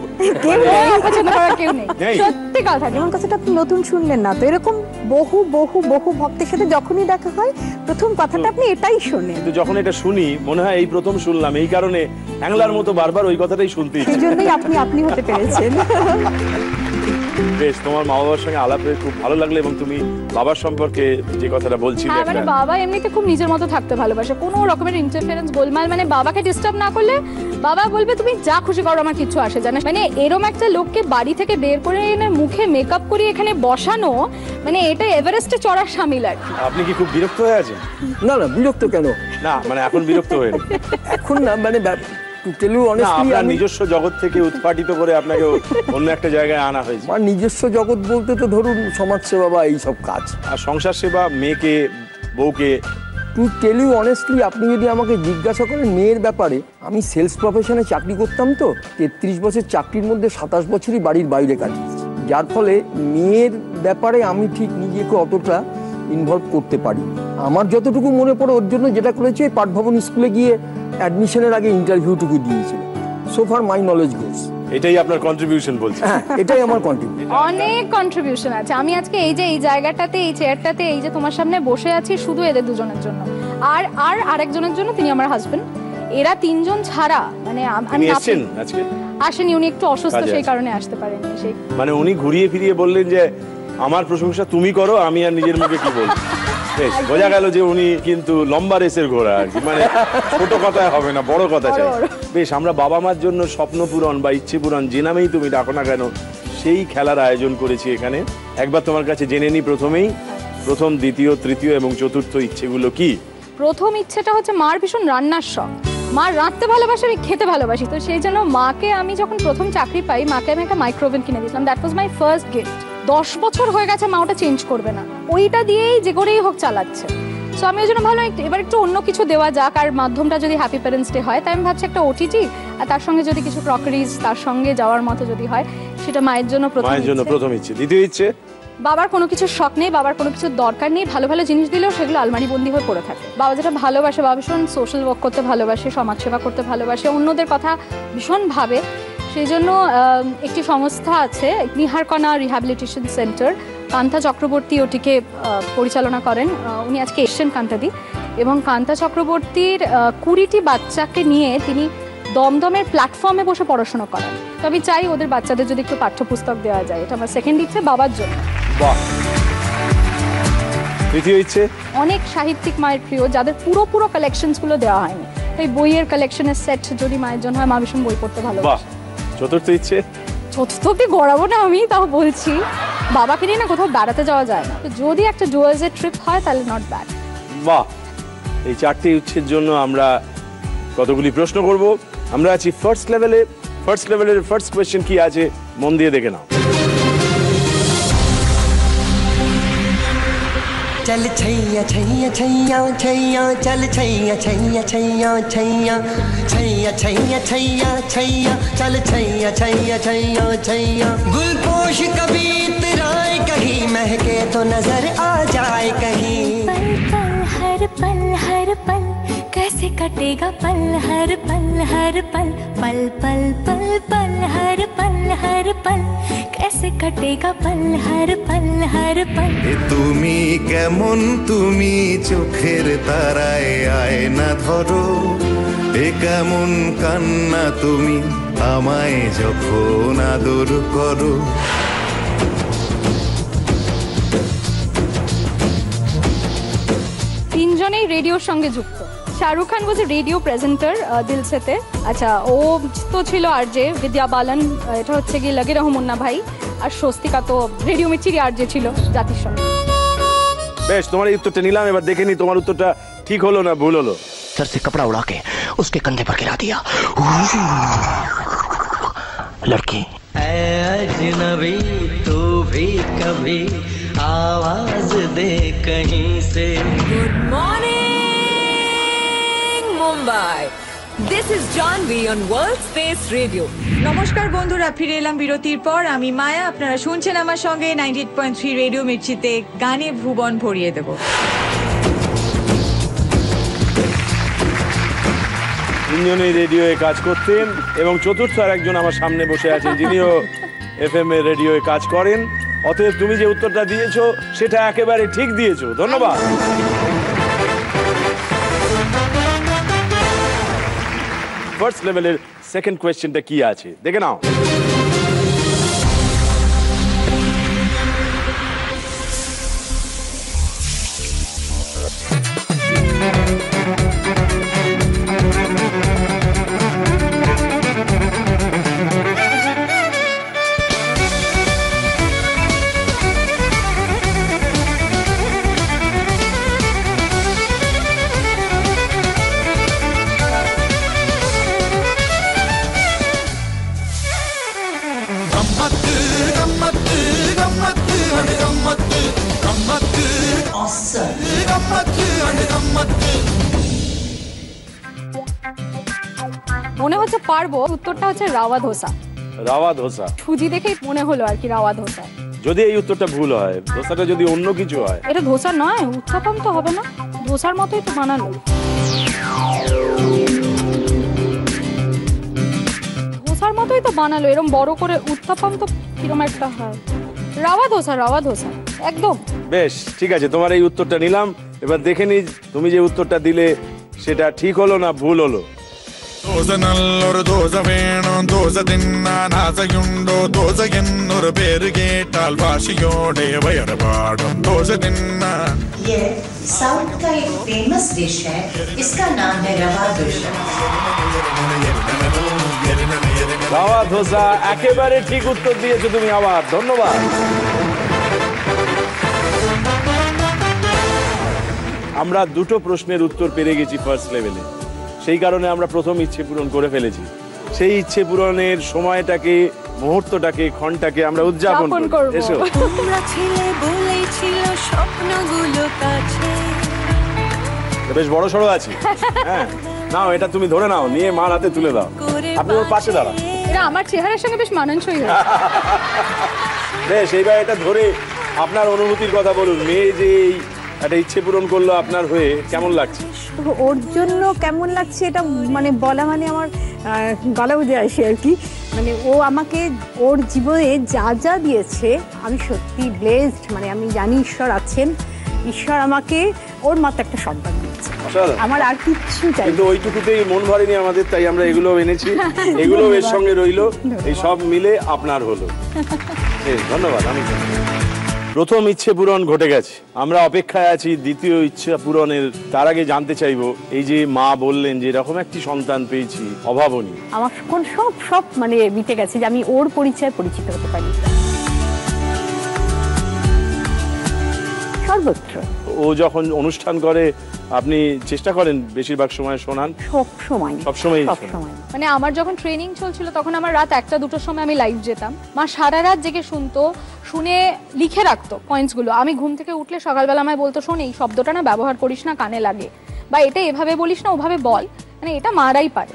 অপছন্দ করার কেউ নেই, সত্যি কথা। যেমন কথাটা আপনি নতুন শুনলেন না তো, এরকম বহু বহু বহু ভক্তের সাথে যখনই দেখা হয় প্রথম কথাটা আপনি এটাই শোনেন। কিন্তু যখন এটা শুনি মনে হয় এই প্রথম শুনলাম, এই কারণে হ্যাংলার মতো বারবার ওই কথাটাই শুনতে ইচ্ছে। এই জন্যই আপনি হতে পেরেছেন। বেশ, তোমার মা বাবার সঙ্গে আলাপে খুব ভালো লাগলো, এবং তুমি বাবার সম্পর্কে যে কথাটা বলছিলে, হ্যাঁ, মানে বাবা এমনিতে খুব নিজের মতো থাকতে ভালোবাসে, কোনো রকমের ইন্টারফারেন্স গোলমাল, মানে বাবাকে ডিস্টার্ব না করলে বাবা বলবে তুমি যা খুশি করো, আমার কিছু আসে জানে। মানে এরম একটা লোককে বাড়ি থেকে বের করে এনে মুখে মেকআপ করিয়ে এখানে বসানো, মানে এটা এভারেস্টে চড়ার সামিল আর কি। আপনি কি খুব বিরক্ত হয়ে আছেন? না না, বিরক্ত কেন? না মানে এখন বিরক্ত হয়ে এখন না, মানে আপনার নিজস্ব জগৎ থেকে উৎপাটিত করে আপনাকে অন্য একটা জায়গায় আনা হয়েছে। আমার নিজস্ব জগৎ বলতে তো ধরুন সমাজসেবা বা এইসব কাজ, আর সংসার সেবা, মেয়েকে, বউকে। টু টেল ইউ অনেস্টলি, আপনি যদি আমাকে জিজ্ঞাসা করেন মেয়ের ব্যাপারে, আমি সেলস প্রফেশনে চাকরি করতাম তো, 33 বছর চাকরির মধ্যে 27 বছরই বাড়ির বাইরে কাটিয়েছি, যার ফলে মেয়ের ব্যাপারে আমি ঠিক নিজেকে অতটা ইনভলভ করতে পারি। আমার যতটুকু মনে পড়ে ওর জন্য যেটা করেছে, পাঠভবন স্কুলে গিয়ে অ্যাডমিশনের আগে ইন্টারভিউটুকু দিয়েছিল। সো ফার মাই নলেজ গোস। এটাই আপনার কন্ট্রিবিউশন বলছে। হ্যাঁ, এটাই আমার কন্ট্রিবিউশন। অনেক কন্ট্রিবিউশন আছে। আমি আজকে এই যে এই জায়গাটাতে, এই চেয়ারটাতে, এই যে তোমার সামনে বসে আছি শুধু এদের দুজনের জন্য, আর আরেকজনের জন্য, তিনি আমার হাজবেন্ড। এরা তিনজন ছাড়া মানে আমি আসেন আজকে আসেনি, উনি একটু অসুস্থ, সেই কারণে আসতে পারেননি। সেই মানে উনি ঘুরিয়ে ফিরিয়ে বললেন যে আমার প্রশংসা তুমি করো, আমি আর নিজের মুখে কি বলবো। বেশ বোঝা গেল যে উনি কিন্তু লম্বা রেসের ঘোড়া আর কি, মানে ছোট কথায় হবে না, বড় কথা চাই। বেশ, আমরা বাবা মার জন্য স্বপ্ন পূরণ বা ইচ্ছে পূরণ যে নামেই তুমি ডাকো না কেন, সেই খেলার আয়োজন করেছি এখানে। একবার তোমার কাছে জেনে নি প্রথমেই, প্রথম, দ্বিতীয়, তৃতীয় এবং চতুর্থ ইচ্ছেগুলো কি? প্রথম ইচ্ছেটা হচ্ছে মার ভীষণ রান্নার শখ। মা রাঁধতে ভালোবাসে, আমি খেতে ভালোবাসি, তো সেই জন্য মাকে আমি যখন প্রথম চাকরি পাই, মাকে আমি একটা মাইক্রোওভেন কিনে দিয়েছিলাম। That was my first gift. 10 বছর হয়ে গেছে, মা ওটা চেঞ্জ করবে না, ওইটা দিয়েই যে করেই হোক চালাচ্ছে। সো আমি ওই জন্য ভালো এবার একটু অন্য কিছু দেওয়া যাক, আর মাধ্যমটা যদি হ্যাপি প্যারেন্টস ডে হয়, তাই আমি ভাবছি একটা ওটিটি, আর তার সঙ্গে যদি কিছু ক্রকারিজ তার সঙ্গে যাওয়ার মতো যদি হয়, সেটা মায়ের জন্য প্রথম ইচ্ছে। দ্বিতীয় ইচ্ছে, বাবার কোনো কিছু শখ নেই, বাবার কোনো কিছু দরকার নেই, ভালো ভালো জিনিস দিলেও সেগুলো আলমারি বন্দি হয়ে পড়ে থাকে। বাবা যেটা ভালোবাসে, বাবা ভীষণ সোশ্যাল ওয়ার্ক করতে ভালোবাসে, সমাজসেবা করতে ভালোবাসে, অন্যদের কথা ভীষণ ভাবে। সেই জন্য একটি সংস্থা আছে, নিহারকণা রিহ্যাবিলিটেশন সেন্টার, কান্তা চক্রবর্তী ওটিকে পরিচালনা করেন। উনি আজকে এসছেন কান্তাদি, এবং কান্তা চক্রবর্তীর 20টি বাচ্চাকে নিয়ে তিনি দমদমের প্ল্যাটফর্মে বসে পড়াশোনা করেন। তো আমি চাই ওদের বাচ্চাদের যদি একটু পাঠ্যপুস্তক দেওয়া যায়, এটা আমার সেকেন্ড ইচ্ছে বাবার জন্য। তৃতীয় ইচ্ছে, অনেক সাহিত্যিক মায়ের প্রিয়, যাদের পুরো কালেকশনসগুলো দেওয়া হয়নি, তাই বইয়ের কালেকশনের সেট যদি মায়ের জন্য হয়, মা ভীষণ বই পড়তে ভালোবাসে। চতুর্থ ইচ্ছে, চতুর্থ অব্দি গড়াবো না আমি, তাও বলছি বাবাকে নিয়ে না কোথাও বেড়াতে যাওয়া যায় না, তো যদি একটা ডুয়ার্সের ট্রিপ হয় তাহলে নট ব্যাড। বাহ, এই 4টি ইচ্ছের জন্য আমরা কতগুলি প্রশ্ন করব। আমরা আছি ফার্স্ট লেভেলে। ফার্স্ট লেভেলের ফার্স্ট কোয়েশ্চেন কি আছে, মন দিয়ে দেখে নাও। चल छैया छैया छैया छैया चल छैया छैया छैया छैया छैया छैया छैया छैया चल छैया छैया छैया छैया गुलपोश कभी इतराए कहीं महके तो नजर आ जाए कहीं पल पल हर पल कैसे कटेगा पल हर पल पल पल पल पल हर पल कैसे कटेगा पल हर पल। তুমি কেমন, তুমি চোখের তারায় আয়না ধরো, এ কেমন কান্না তুমি আমায় যখন আদর করো। তিনজনেই রেডিওর সঙ্গে যুক্ত। শাহরুখ খান ওয়াজ এ রেডিও প্রেজেন্টার দিলসেতে। আচ্ছা, ও তো ছিল আরজে। বিদ্যা বালান, এটা হচ্ছে কি লাগে রহম মুন্না ভাই, আর স্বস্তিকা তো রেডিও মির্চির আরজে ছিল জাতির সঙ্গে। বেশ, তোমার এই উত্তরটা নিলাম, এবার দেখে নি তোমার উত্তরটা ঠিক হলো না ভুল হলো। सर से कपड़ा उड़ा के उसके कंधे पर गिरा दिया लड़की। अजनबी तू भी कभी आवाज दे कहीं से। Good morning Mumbai, this is Jahnavi on world space radio. নমস্কার বন্ধুরা, ফিরে এলাম বিরতির পর। আমি মায়া, আপনারা শুনছেন আমার সঙ্গে 98.3 রেডিও মির্চিতে গানে ভুবন ভরিয়ে দেব। তিনজনেই রেডিওয়ে কাজ করতেন, এবং চতুর্থ আর একজন আমার সামনে বসে আছেন, যিনিও FM এ রেডিওয়ে কাজ করেন। অতএব তুমি যে উত্তরটা দিয়েছো সেটা একেবারে ঠিক দিয়েছো, ধন্যবাদ। ফার্স্ট লেভেলের সেকেন্ড কোয়েশ্চেনটা কি আছে দেখে নাও। মনে হচ্ছে পারবো। উত্তরটা হচ্ছে রাওয়া ধোসা। রাওয়া ধোসা, সুজি দেখেই মনে হলো আর কি রাওয়া ধোসা। যদি এই উত্তরটা ভুল হয়, ধোসাটা যদি অন্য কিছু হয়। এটা ধোসা নয়, উত্থাপম তো হবে না, ধোসার মতোই তো বানানো। ধোসার মতো উত্তাপামটাই তো বানালো, এরকম বড় করে উত্তাপাম তো কিরকম একটা হয়। রাওয়া ধোসা একদম। বেশ, ঠিক আছে, তোমার এই উত্তরটা নিলাম। এবার দেখে নি তুমি যে উত্তরটা দিলে সেটা ঠিক হলো না ভুল হলো। ദോശ നല്ലൊരു ദോശ വേണം, ദോശ തിന്നാൻ ആശയുണ്ടോ? ദോശ എന്നൊരു പേര് കേട്ടാൽ ഭാഷയോടെ വയറ് പാടും. ദോശ തിന്നാൻ ये साउथ का एक फेमस डिश है, इसका नाम है रवा डोसा। রাওয়া ধোসা একেবারে ঠিক উত্তর দিয়েছো তুমি, আবার ধন্যবাদ। আমরা দুটো প্রশ্নের উত্তর পেরে গেছি ফার্স্ট লেভেলে, সেই কারণে আমরা প্রথম ইচ্ছে পূরণ করে ফেলেছি। সেই ইচ্ছে পূরণের সময়টাকে, মুহূর্তটাকে, ক্ষণটাকে আমরা উদযাপন করব। এসো। তোমরা ছিলে বলেছিল স্বপ্নগুলো কাছে। বেশ বড় সড়ো আছি। হ্যাঁ, নাও এটা তুমি ধরে নাও, নিয়ে মার হাতে তুলে দাও। আপনি ওর পাশে দাঁড়ান। এটা আমার চেহারার সঙ্গে বেশ মানানসই হয়। বেশ, এইবার এটা ধরে আপনার অনুভূতির কথা বলুন। মেয়ে যে একটা ইচ্ছে পূরণ করলো আপনার হয়ে, কেমন লাগছে? ওর জন্য কেমন লাগছে এটা মানে বলা মানে আমার গলা বুঝে আসে আর কি। মানে ও আমাকে ওর জীবনে যা যা দিয়েছে আমি সত্যি ব্লেসড। মানে আমি জানি ঈশ্বর আছেন, ঈশ্বর আমাকে ওর মতো একটা সন্তান দিয়েছে, আমার আর কিচ্ছু চাই। কিন্তু ওইটুকুতেই মন ভরেনি আমাদের, তাই আমরা এগুলো এনেছি, এগুলো এর সঙ্গে রইলো, এই সব মিলে আপনার হলো। ধন্যবাদ। আমি প্রথম ইচ্ছে পূরণ ঘটে গেছে, আমরা অপেক্ষায় আছি দ্বিতীয় ইচ্ছা পূরণের। তার আগে জানতে চাইবো, এই যে মা বললেন যে এরকম একটি সন্তান পেয়েছি, অভাবনীয়, আমার সব মানে মিটে গেছে যে আমি ওর পরিচয় পরিচিত হতে পারি সর্বত্র। ও যখন অনুষ্ঠান করে আপনি চেষ্টা করেন বেশিরভাগ সময় শোনান? সব সময়। মানে আমার যখন ট্রেনিং চলছিল তখন আমার রাত 1টা-2টোর সময় আমি লাইভ যেতাম। মা সারা রাত জেগে শুনতো, শুনে লিখে রাখতো পয়েন্টসগুলো। আমি ঘুম থেকে উঠলে সকালবেলা আমায় বলতো, শোন এই শব্দটা না ব্যবহার করিস না, কানে লাগে, বা এটা এভাবে বলিস না, ওভাবে বল। মানে এটা মারাই পারে।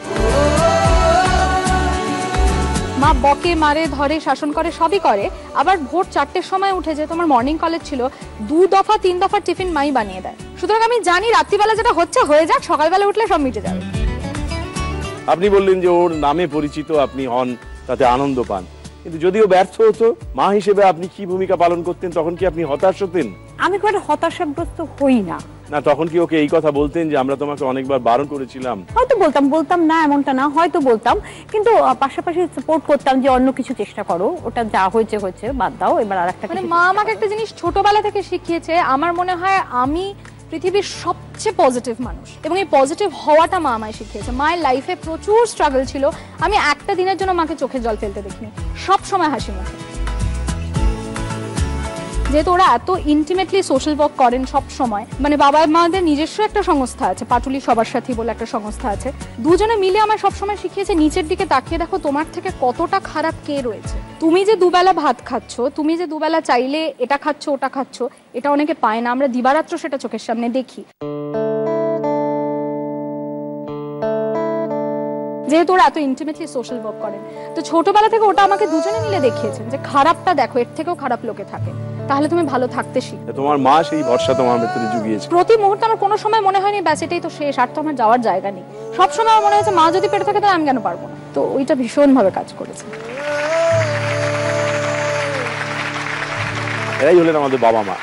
মা বকে, মারে, ধরে, শাসন করে, সবই করে। আবার ভোর 4টের সময় উঠে, যে তোমার মর্নিং কলেজ ছিল, 2 দফা 3 দফা টিফিন মাই বানিয়ে দেয়। সুতরাং আমি জানি রাত্রিবেলা যেটা হচ্ছে হয়ে যাক, সকালবেলা উঠলে সব মিটে যাবে। আপনি বললেন যে ওর নামে পরিচিত আপনি হন, তাতে আনন্দ পান, কিন্তু যদিও ব্যর্থ হতো, মা হিসেবে আপনি কি ভূমিকা পালন করতেন? তখন কি আপনি হতাশ হতেন? আমি খুব হতাশাগ্রস্ত হই না। না, তখন কি ওকে এই কথা বলতেন যে আমরা তোমাকে অনেকবার বারণ করেছিলাম? হয়তো বলতাম না, এমনটা না, হয়তো বলতাম, কিন্তু পাশাপাশি সাপোর্ট করতাম যে অন্য কিছু চেষ্টা করো, ওটা যা হয়েছে বাদ দাও, এবার আরেকটা। মানে মা আমাকে একটা জিনিস ছোটবেলা থেকে শিখিয়েছে, আমার মনে হয় আমি পৃথিবীর সবচেয়ে পজিটিভ মানুষ, এবং এই পজিটিভ হওয়াটা মা আমায় শিখিয়েছে। মায়ের লাইফে প্রচুর স্ট্রাগল ছিল, আমি একটা দিনের জন্য মাকে চোখে জল ফেলতে দেখিনি, সব সময় হাসি মুখে। যেহেতু ওরা এত ইন্টিমেটলি সোশ্যাল ওয়ার্ক করেন সব সময়, মানে বাবা মাদের নিজস্ব একটা সংস্থা আছে, পাটুলি সবার সাথী বলে একটা সংস্থা আছে, দুজনে মিলে আমায় সবসময় শিখিয়েছে নিচের দিকে তাকিয়ে দেখো তোমার থেকে কতটা খারাপ কে রয়েছে। তুমি যে দুবেলা ভাত খাচ্ছ, তুমি যে দুবেলা চাইলে এটা খাচ্ছ ওটা খাচ্ছ, এটা অনেকে পায় না, আমরা দিবারাত্র সেটা চোখের সামনে দেখি। যেহেতু ওরা এত ইন্টিমেটলি সোশ্যাল ওয়ার্ক করেন, তো ছোটবেলা থেকে ওটা আমাকে দুজনে মিলে দেখিয়েছেন যে খারাপটা দেখো, এর থেকেও খারাপ লোকে থাকে, তাহলে তুমি ভালো থাকতে শিখো। তোমার মা সেই ভরসা তোমার ভেতরে জুগিয়েছে। প্রতি মুহূর্তে আমার কোনো সময় মনে হয়নি ব্যাস এটাই তো শেষ, আর তো আমার যাওয়ার জায়গা নেই। সব সময় আমার মনে হয়েছে মা যদি পেটে থাকে তাহলে আমি কেন পারবো না। তো ওইটা ভীষণ ভাবে কাজ করেছে। এরাই হলেন আমাদের বাবা মা।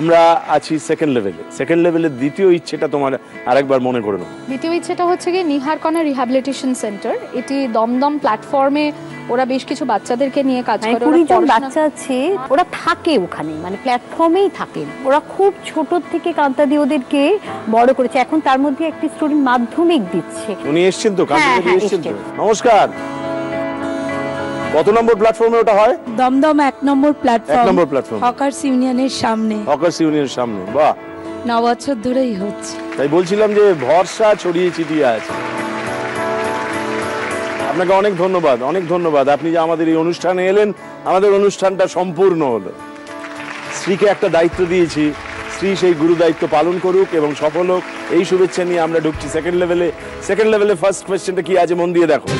আমরা আছি সেকেন্ড লেভেলের দ্বিতীয় ইচ্ছেটা তোমার আরেকবার মনে করে নাও। দ্বিতীয় ইচ্ছেটা হচ্ছে কি নিহারকণা রিহ্যাবিলিটেশন সেন্টার। এটি দমদম প্ল্যাটফর্মে ওরা বেশ কিছু বাচ্চাদেরকে নিয়ে কাজ করে। 20 জন বাচ্চা আছে, ওরা থাকে ওখানে, মানে প্ল্যাটফর্মেই থাকেন। ওরা খুব ছোট থেকে কান্তা দিয়ে ওদেরকে বড় করেছে। এখন তার মধ্যে একটি স্টুডেন্ট মাধ্যমিক দিচ্ছে। উনি এসেছেন তো, কান্তা দিয়ে এসেছেন তো। নমস্কার। কত নম্বর প্ল্যাটফর্মে ওটা হয়? দমদম 1 নম্বর প্ল্যাটফর্ম। 1 নম্বর প্ল্যাটফর্ম, হকার্স ইউনিয়নের সামনে। হকার্স ইউনিয়নের সামনে। বাহ, 9 বছর ধরেই হচ্ছে। তাই বলছিলাম যে ভরসা ছড়িয়ে ছিটিয়ে আছে। আপনাকে অনেক ধন্যবাদ, অনেক ধন্যবাদ। আপনি যে আমাদের এই অনুষ্ঠানে এলেন, আমাদের অনুষ্ঠানটা সম্পূর্ণ হলো। স্ত্রীকে একটা দায়িত্ব দিয়েছি, স্ত্রী সেই গুরু দায়িত্ব পালন করুক এবং সফল হোক, এই শুভেচ্ছা নিয়ে আমরা ঢুকছি সেকেন্ড লেভেলে। ফার্স্ট কোয়েশ্চেনটা কি আছে মন দিয়ে দেখো।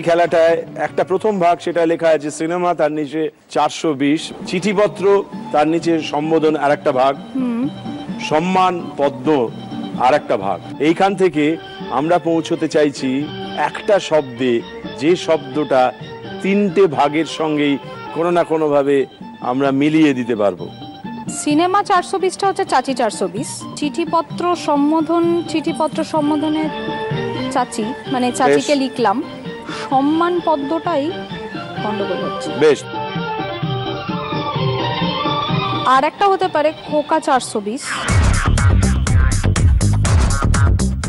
এই খেলাটায় একটা প্রথম ভাগ, সেটা লেখা আছে সিনেমা, তার নিচে 420, চিঠিপত্র, তার নিচে সম্বোধন আর একটা ভাগ, সম্মান পদ্ম আর একটা ভাগ। এইখান থেকে আমরা পৌঁছতে চাইছি একটা শব্দে, যে শব্দটা তিনটে ভাগের সঙ্গেই কোনো না কোনো ভাবে আমরা মিলিয়ে দিতে পারবো। সিনেমা 420টা হচ্ছে চাচি 420, চিঠিপত্র সম্বোধনে চাচি, মানে চাচিকে লিখলাম, সম্মান পদ্মটাই গন্ডগোল হচ্ছে। বেশ। আর একটা হতে পারে খোকা 420।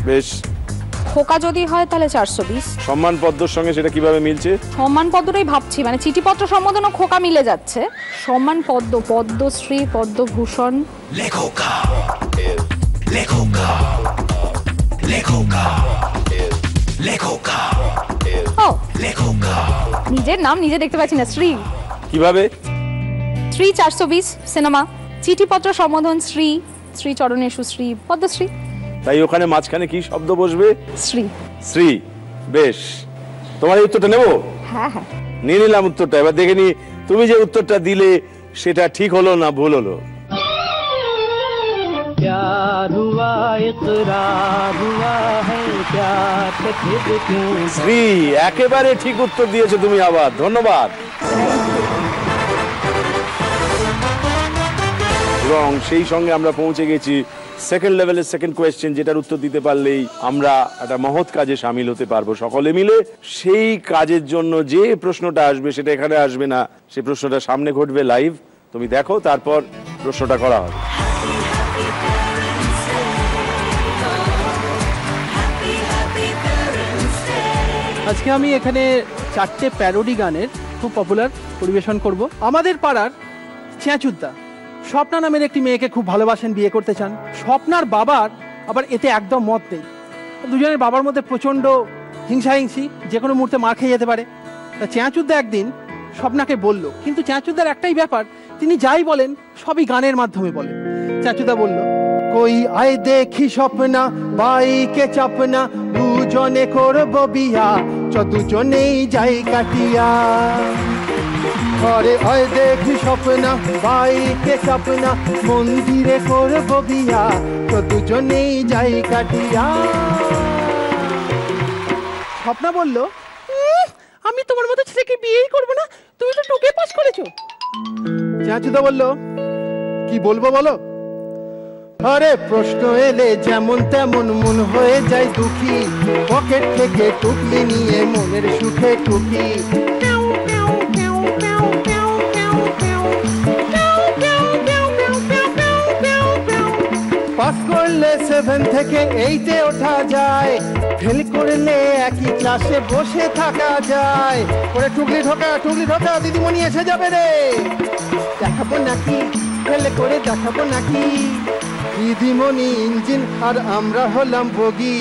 বেশ। খোকা যদি হয় তাহলে 420। সম্মান পদ্মর সঙ্গে সেটা কিভাবে মিলছে? সম্মান পদ্মটাই ভাবছি, মানে চিঠিপত্র সম্বোধন ও খোকা মিলে যাচ্ছে। সম্মান পদ্ম, পদ্মশ্রী, পদ্মভূষণ। লেখোকা লেখোকা লেখোকা লেখোকা ও লেখোকা, নিজের নাম নিজে দেখতে পাচ্ছি না। শ্রী কিভাবে? শ্রী 420 সিনেমা, চিঠিপত্র সম্বোধন শ্রী, শ্রীচরণে সুশ্রী, পদ্মশ্রী। তাই ওখানে মাঝখানে কি শব্দ বসবে? শ্রী। শ্রী। বেশ, তোমার এই উত্তরটা নেব? হ্যাঁ হ্যাঁ, নিয়ে নিলাম উত্তরটা। এবার দেখে নি তুমি যে উত্তরটা দিলে সেটা ঠিক হলো না ভুল হলো। শ্রী, একেবারে ঠিক উত্তর দিয়েছো তুমি, আবার ধন্যবাদ। এবং সেই সঙ্গে আমরা পৌঁছে গেছি সেকেন্ড লেভেলের সেকেন্ড কোয়েশ্চেন, যেটার উত্তর দিতে পারলেই আমরা একটা মহৎ কাজে সামিল হতে পারবো সকলে মিলে। সেই কাজের জন্য যে প্রশ্নটা আসবে সেটা এখানে আসবে না, সেই প্রশ্নটা সামনে ঘটবে লাইভ, তুমি দেখো, তারপর প্রশ্নটা করা হবে। আজকে আমি এখানে 4টে প্যারোডি গানের খুব পপুলার পরিবেশন করব। আমাদের পাড়ার চেঁচুদ্দা স্বপ্না নামের একটি মেয়েকে খুব ভালোবাসেন, বিয়ে করতে চান। স্বপ্নার বাবার আবার এতে একদম মত নেই। দুজনের বাবার মধ্যে প্রচণ্ড হিংসাহিংসি, যে কোনো মুহূর্তে মার খেয়ে যেতে পারে। তা চেঁচুদ্দা একদিন স্বপ্নাকে বলল, কিন্তু চেঁচুদ্দার একটাই ব্যাপার, তিনি যাই বলেন সবই গানের মাধ্যমে বলেন। চেঁচুদ্দা বলল, কই আয় দেখি স্বপ্না বাইকে চাপনা, দুজনে করব বিয়া, দুজনেই যাই কাটিয়া। ঘরে আয় দেখি স্বপ্না বাইকে চাপনা, মন্দিরে করব বিয়া, দুজনেই যাই কাটিয়া। স্বপ্না বলল, আমি তোমার মতো ছেলেকে বিয়েই করবো না, তুমি তো টোকে পাস করেছো। চেঁচুদা বলল, কি বলবো বলো? আরে প্রশ্ন এলে যেমন তেমন মন হয়ে যায় দুঃখী, পকেট থেকে টুকলি নিয়ে মনের সুখে টুকি। পাস করলে 7 থেকে 8-এ ওঠা যায়, ফেল করলে একই ক্লাসে বসে থাকা যায়। করে টুকলি ঢোকা দিদিমণি এসে যাবে রে, দেখাবো নাকি ফেল করে দেখাবো নাকি। দিদিমণি ইঞ্জিন আর আমরা হলাম বগি,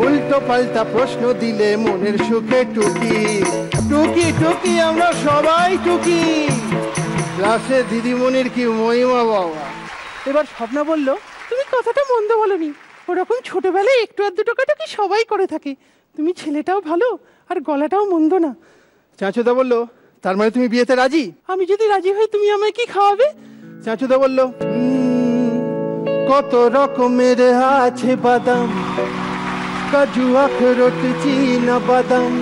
উল্টো পাল্টা প্রশ্ন দিলে মনের সুখে টুকি। টুকি টুকি আমরা সবাই টুকি, ক্লাসে দিদিমণির কি মহিমা বাবা। এবার স্বপ্না বলল, তুমি কথাটা মন্দ বলনি, ওরকম ছোটবেলায় একটু আর দুটো কথা কি সবাই করে থাকে, তুমি ছেলেটাও ভালো আর গলাটাও মন্দ না। চাচুদা বলল, তার মানে তুমি বিয়েতে রাজি? আমি যদি রাজি হই তুমি আমায় কি খাওয়াবে? চাচুদা বলল, কত রকমের আছে বাদাম, কাজু আখরোট চীনা বাদাম,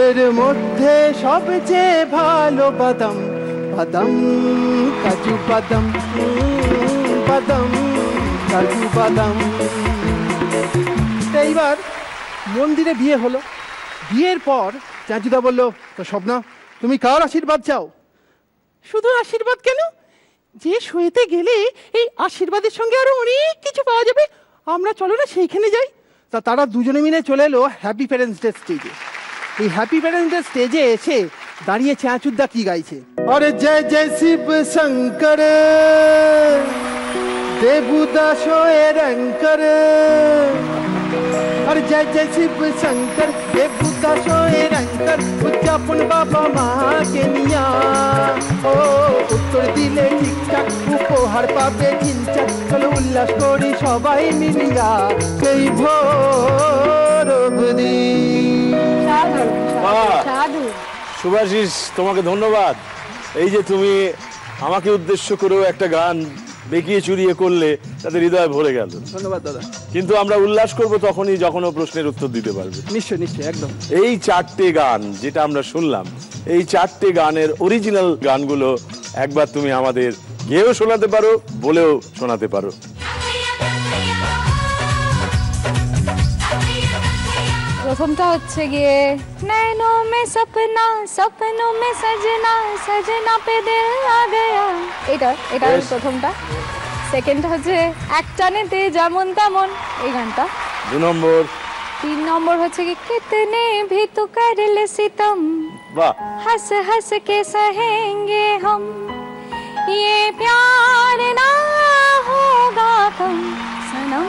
এর মধ্যে সবচেয়ে ভালো বাদাম, বাদাম কাজু বাদাম, বাদাম কাজু বাদাম। এইবার মন্দিরে বিয়ে হলো। বিয়ের পর চাচুদা বলল, তো স্বপ্না তুমি কার আশীর্বাদ চাও? শুধু আশীর্বাদ কেন, যে শুয়েতে গেলে এই আশীর্বাদের সঙ্গে আরো অনেক কিছু পাওয়া যাবে, আমরা চলো না সেইখানে যাই। তা তারা দুজনে মিলে চলে এলো হ্যাপি প্যারেন্টস ডে স্টেজে। এই হ্যাপি প্যারেন্টস ডে স্টেজে এসে দাঁড়িয়ে চেঁচুদ্দা কি গাইছে, আরে জয় জয় শিব শঙ্কর দেবুদাস রঙ্কর, अरे जय जय शिव शंकर देवता सोए रंकर उच्चापन बाबा महा के निया ओ उत्तर दिले ঠিকঠাক উপহার পাবে চিনচাক চলো উল্লাস করি সবাই মিলিয়া সেই ভোর অবধি। সাধু। শুভাশিস, তোমাকে ধন্যবাদ। এই যে তুমি আমাকে উদ্দেশ্য করেও একটা গান বেঁকিয়ে চুরিয়ে করলে, তাদের হৃদয় ভরে গেল। ধন্যবাদ দাদা। কিন্তু আমরা উল্লাস করব তখনই যখন ও প্রশ্নের উত্তর দিতে পারবে। নিশ্চয়ই নিশ্চয়ই, একদম। এই 4টে গান যেটা আমরা শুনলাম, এই 4টে গানের অরিজিনাল গানগুলো একবার তুমি আমাদের গেয়েও শোনাতে পারো, বলেও শোনাতে পারো। প্রথমটা হচ্ছে গিয়ে নैनों में सपना सपनों में सजना सजना पे दिल आ गया, এটা প্রথমটা। সেকেন্ডটা হচ্ছে এক টানেতে যেমন তেমন, এই গানটা। 2 নম্বর। 3 নম্বর হচ্ছে কি कितने भी तो कर ले सितम, वाह, हंस हंस के सहेंगे हम, ये प्यार ना होगा कम सनम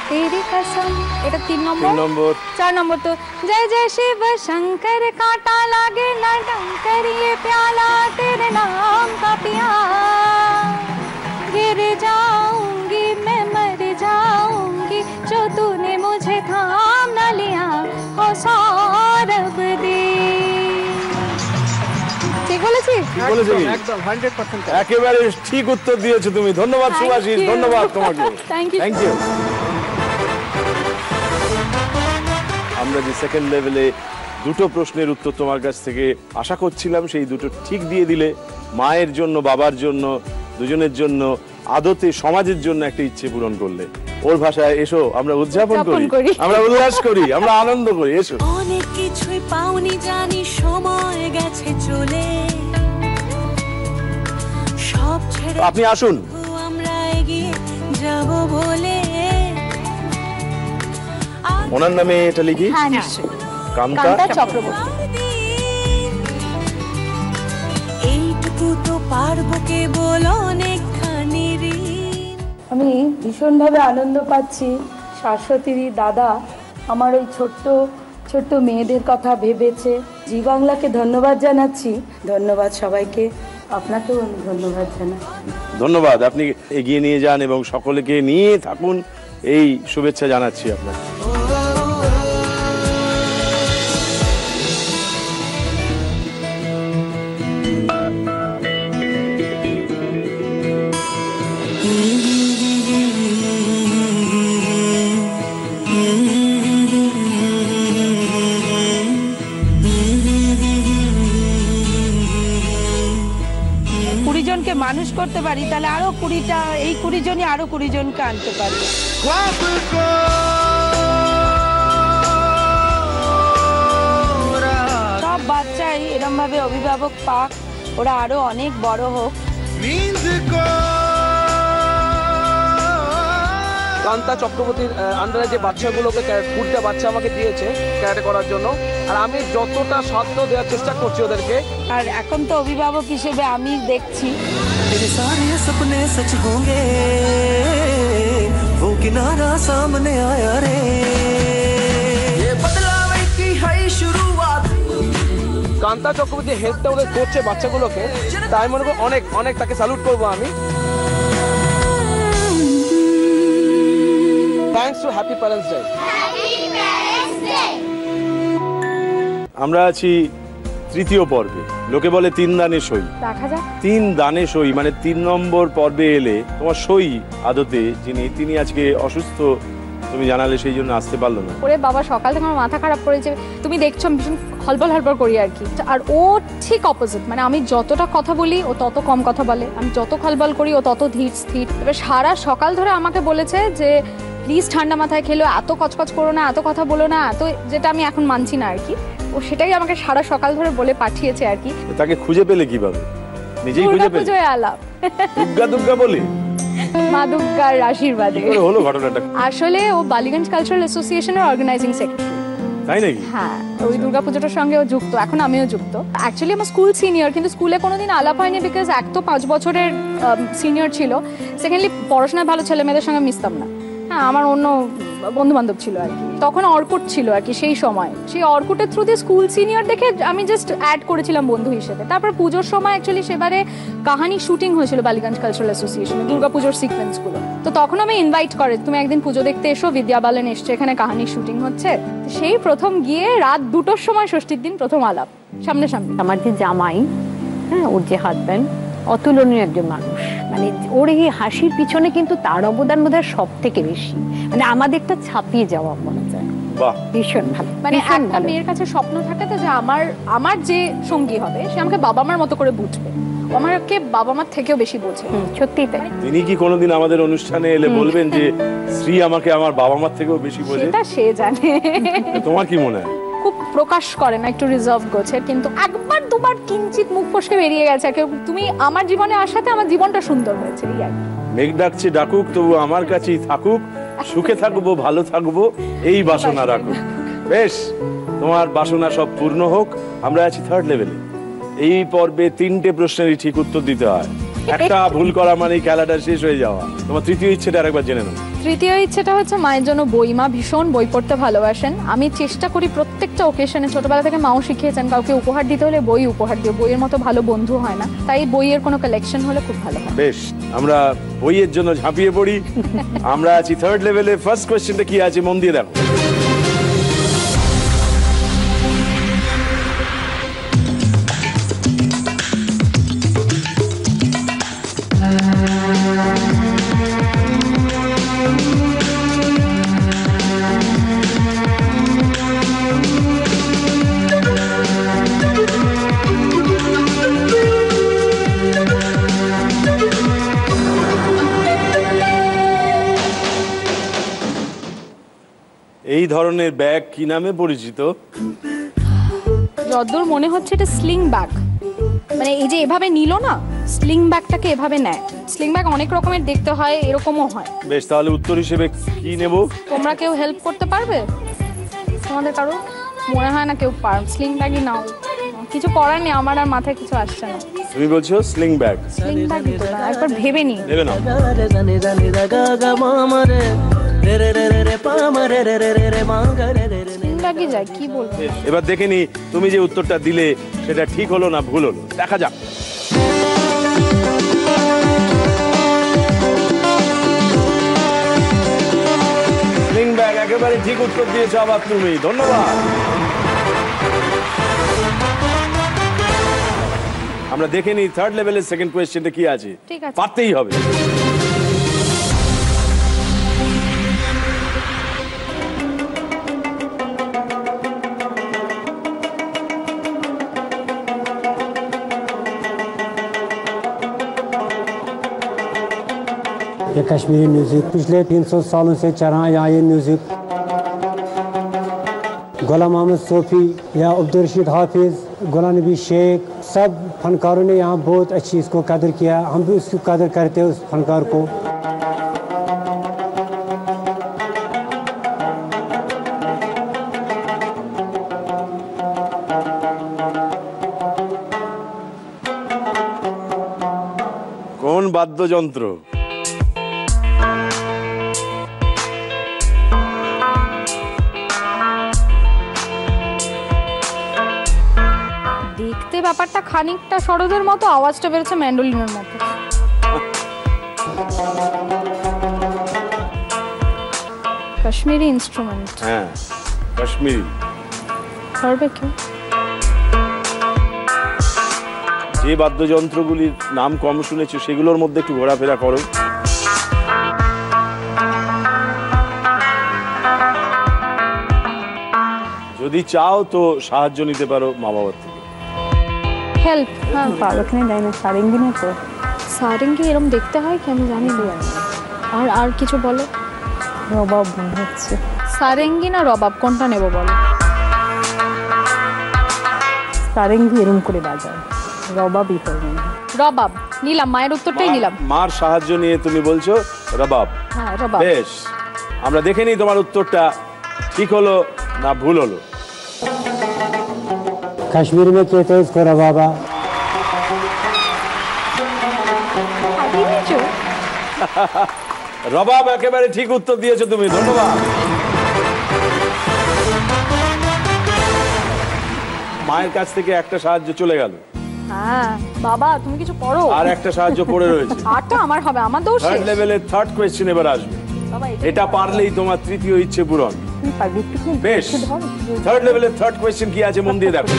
तेरी कसम, এটা 3 নম্বর। 3 নম্বর। 4 নম্বর তো जय जय शिव शंकर कांटा लागे ना डंकर, ये प्याला तेरे नाम का पिया, गिर जाऊंगी मैं मर जाऊंगी, जो तूने मुझे थाम ना लिया, ओ सौरभ दे। ঠিক বলেছি? একদম 100%। একেবারে ঠিক উত্তর দিয়েছো তুমি। ধন্যবাদ শুভাশিস, ধন্যবাদ তোমাকে। Thank you. Thank you. আমরা যে সেকেন্ড লেভেলে 2টো প্রশ্নের উত্তর তোমার কাছ থেকে আশা করছিলাম, সেই 2টো ঠিক দিয়ে দিলে। মায়ের জন্য, বাবার জন্য, দুজনের জন্য, আদতে সমাজের জন্য একটা ইচ্ছে পূরণ করলে। ওর ভাষায় এসো, আমরা উদযাপন করি, আমরা উল্লাস করি, আমরা আনন্দ করি, এসো। অনেক কিছুই পাওনি জানি, সময় গেছে চলে, সব ছেড়ে আপনি আসুন। আমরা এগিয়ে যাব বলে। ওনার নামে এটা লিখি। হ্যাঁ নিশ্চয়ই। কান্তা চক্রবর্তী। এইটুকু তো পারবো কেবল অনেকখানি ঋণ। আমি ভীষণভাবে আনন্দ পাচ্ছি। শাশ্বতীর দাদা আমার ওই ছোট্ট ছোট্ট মেয়েদের কথা ভেবেছে। জি বাংলাকে ধন্যবাদ জানাচ্ছি। ধন্যবাদ সবাইকে, আপনাকেও আমি ধন্যবাদ জানাই। ধন্যবাদ। আপনি এগিয়ে নিয়ে যান এবং সকলকে নিয়ে থাকুন, এই শুভেচ্ছা জানাচ্ছি আপনাকে। মানুষ করতে পারি, তাহলে আরো 20টা, এই 20 জনই আরো 20 জনকে আনতে পারি। সব বাচ্চাই এরকম ভাবে অভিভাবক পাক, ওরা আরো অনেক বড় হোক। কান্তা চক্রবর্তীর আন্ডারে যে বাচ্চাগুলোকে 20টা বাচ্চা আমাকে দিয়েছে ক্যারাটে করার জন্য, আর আমি যতটা সাধ্য দেওয়ার চেষ্টা করছি ওদেরকে। আর এখন তো অভিভাবক হিসেবে আমি দেখছি तेरे सारे सपने सच होंगे, वो किनारा सामने आया रे, ये बदलाव की है शुरुआत। কান্তা চক্রবর্তী হেল্পটা ওদের করছে বাচ্চাগুলোকে, তাই মনে করি অনেক অনেক তাকে স্যালুট করবো আমি। Thanks to happy parents day. আমরা আছি 3য় পর্বে। লোকে বলে 3 দানে সই। দেখা যাক 3 দানে সই মানে 3 নম্বর পর্বে এলে তোমার সই আদতে তিনি আজকে অসুস্থ, তুমি জানালে সেই জন্য আসতে পারলো না। ওরে বাবা, সকাল থেকে আমার মাথা খারাপ করেছে। তুমি দেখছো আমি ভীষণ হলবল হলবল করি আর কি। আর ও ঠিক অপোজিট, মানে আমি যতটা কথা বলি ও তত কম কথা বলে, আমি যত খলবল করি ও তত ধীর স্থির। এবার সারা সকাল ধরে আমাকে বলেছে যে প্লিজ ঠান্ডা মাথায় খেলো, এত কচকচ করো না, এত কথা বলো না, এত, যেটা আমি এখন মানছি না আর কি। ও সেটাই আমাকে সারা সকাল ধরে বলে পাঠিয়েছে আর কি। তাকে খুঁজে পেলে কিভাবে? নিজেই খুঁজে পেলে? পুজোয় আলাপ দুর্গা বলে, মা দুর্গার আশীর্বাদে হলো ঘটনাটা। আসলে ও বালিগঞ্জ কালচারাল অ্যাসোসিয়েশনের অর্গানাইজিং সেক্রেটারি। তাই নাকি? হ্যাঁ, ওই দুর্গাপুজোটার সঙ্গে ও যুক্ত, এখন আমিও যুক্ত। অ্যাকচুয়ালি আমার স্কুল সিনিয়র, কিন্তু স্কুলে কোনোদিন আলাপ হয়নি বিকজ এক তো 5 বছরের সিনিয়র ছিল, সেকেন্ডলি পড়াশোনায় ভালো ছেলে মেয়েদের সঙ্গে মিশতাম না। হ্যাঁ, আমার অন্য বন্ধু বান্ধব ছিল আর কি, তখন অর্কুট ছিল আর কি সেই সময়। সেই অর্কুটের থ্রু দিয়ে স্কুল সিনিয়র দেখে আমি জাস্ট অ্যাড করেছিলাম বন্ধু হিসেবে। তারপর পুজোর সময় অ্যাকচুয়ালি সেবারে কাহানি শুটিং হয়েছিল বালিগঞ্জ কালচারাল অ্যাসোসিয়েশনে, দুর্গাপুজোর সিকোয়েন্সগুলো। তো তখন আমি ইনভাইট করে, তুমি একদিন পুজো দেখতে এসো, বিদ্যা বালেন এসছে, এখানে কাহানির শুটিং হচ্ছে। সেই প্রথম গিয়ে রাত 2টোর সময় ষষ্ঠীর দিন প্রথম আলাপ সামনাসামনি। আমার যে জামাই, হ্যাঁ, ওর যে হাজব্যান্ড অতুলনীয় একজন মানুষ, মানে ওর এই হাসির পিছনে কিন্তু তার অবদান বোধহয় সব থেকে বেশি, মানে আমাদেরটা ছাপিয়ে যাওয়া মনে যায়। ভীষণ ভালো, মানে একটা মেয়ের কাছে স্বপ্ন থাকে তো যে আমার যে সঙ্গী হবে সে আমাকে বাবা মার মতো করে বুঝবে, আমাকে বাবা মার থেকেও বেশি বোঝে। সত্যিই তাই। তিনি কি কোনোদিন আমাদের অনুষ্ঠানে এলে বলবেন যে শ্রী আমাকে আমার বাবা মার থেকেও বেশি বোঝে? সেটা সে জানে। তোমার কি মনে হয়? খুব প্রকাশ করে না, একটু রিজার্ভ গোছের, কিন্তু একবার দুবার কিঞ্চিত মুখ ফসকে বেরিয়ে গেছে। তুমি আমার জীবনে আসাতে আমার জীবনটা সুন্দর হয়েছে। মেঘ ডাকছে ডাকুক, তবু আমার কাছেই থাকুক, সুখে থাকবো ভালো থাকবো এই বাসনা রাখুক। বেশ, তোমার বাসনা সব পূর্ণ হোক। আমরা আছি থার্ড লেভেলে। এই পর্বে 3টে প্রশ্নেরই ঠিক উত্তর দিতে হয়, একটা ভুল করা মানে খেলাটা শেষ হয়ে যাওয়া। তোমার তৃতীয় ইচ্ছেটা আরেকবার জেনে নাও। তৃতীয় ইচ্ছেটা হচ্ছে মায়ের জন্য বই। মা ভীষণ বই পড়তে ভালোবাসেন। আমি চেষ্টা করি প্রত্যেকটা ওকেশনে, ছোটবেলা থেকে মাও শিখিয়েছেন কাউকে উপহার দিতে হলে বই উপহার দিও, বইয়ের মতো ভালো বন্ধু হয় না, তাই বইয়ের কোনো কালেকশন হলে খুব ভালো হয়। বেশ, আমরা বইয়ের জন্য ঝাঁপিয়ে পড়ি। আমরা আছি থার্ড লেভেলে। ফার্স্ট কোয়েশ্চেনটা কি আছে মন দিয়ে দেখো। এই ধরনের ব্যাগ কি নামে পরিচিত? যতদূর মনে হচ্ছে এটা স্লিং ব্যাগ। মানে এই যে এভাবে নিল না, স্লিং ব্যাগটাকে এভাবে নেয়। স্লিং ব্যাগ অনেক রকমের দেখতে হয়, এরকমও হয়। বেশ, তাহলে উত্তর হিসেবে কি নেব? তোমরা কেউ হেল্প করতে পারবে? তোমাদের কারো মনে হয় না কেউ পারবে? স্লিং ব্যাগই নাও, কিছু করার নেই, আমার আর মাথায় কিছু আসছে না। তুমি বলছো স্লিং ব্যাগ? স্লিং ব্যাগ তো না, একবার ভেবে নি। ভেবে নাও। যায় কি বলবো। এবার দেখে নি তুমি যে উত্তরটা দিলে সেটা ঠিক হলো না ভুল হলো, দেখা যাক। স্লিং ব্যাগ একেবারে ঠিক উত্তর দিয়েছো আবার তুমি, ধন্যবাদ। আমরা দেখে নি থার্ড লেভেলের সেকেন্ড কোয়েশ্চেনটা কি আছে। ঠিক আছে, পারতেই হবে। ये कश्मीरी म्यूज़िक पिछले 300 सालों से चला आया। ये म्यूज़िक गुलाम अहमद सूफी या अब्दुल रशीद हाफिज़, गुलाम नबी शेख, सब फनकारों ने यहाँ बहुत अच्छी इसको कदर किया। हम भी उसकी कदर करते हैं उस फनकार को। কোন বাদ্যযন্ত্র? দেখতে ব্যাপারটা খানিকটা সরোজের মতো, আওয়াজটা বেরোচ্ছে ম্যান্ডোলিনের মতো। কাশ্মীরি ইনস্ট্রুমেন্ট। হ্যাঁ, কাশ্মীরি। পারবে কি? যে বাদ্যযন্ত্রগুলির নাম কম শুনেছো সেগুলোর মধ্যে একটু ঘোরাফেরা করো। যদি চাও তো সাহায্য নিতে পারো মা বাবার থেকে। হেল্প? হ্যাঁ, ওখানে যাই না, সারেঙ্গি না তো? সারেঙ্গি এরকম দেখতে হয় কি আমি জানি না। আর কিছু বলো। রবাব মনে হচ্ছে। সারেঙ্গি না রবাব, কোনটা নেব বলো? সারেঙ্গি এরকম করে বাজায়, রবাবই হবে। রবাব নিলাম, মায়ের উত্তরটাই নিলাম। মার সাহায্য নিয়ে তুমি বলছো রবাব। হ্যাঁ, রবাব। বেশ, আমরা দেখে নিই তোমার উত্তরটা ঠিক হলো না ভুল হলো। कश्मीर में कहते हैं इसको रबाबा। রবাব একেবারে ঠিক উত্তর দিয়েছো তুমি, ধন্যবাদ। মায়ের কাছ থেকে একটা সাহায্য চলে গেল, হ্যাঁ বাবা তুমি কিছু করো। আর একটা সাহায্য পড়ে রয়েছে। আরটা আমার হবে, আমার দোষ। থার্ড লেভেলের থার্ড কোয়েশ্চেন এবার আসবে। এটা পারলেই তোমার তৃতীয় ইচ্ছে পূরণ। বেশ, থার্ড লেভেলের থার্ড কোয়েশ্চেন কি আছে মন দিয়ে দেখো।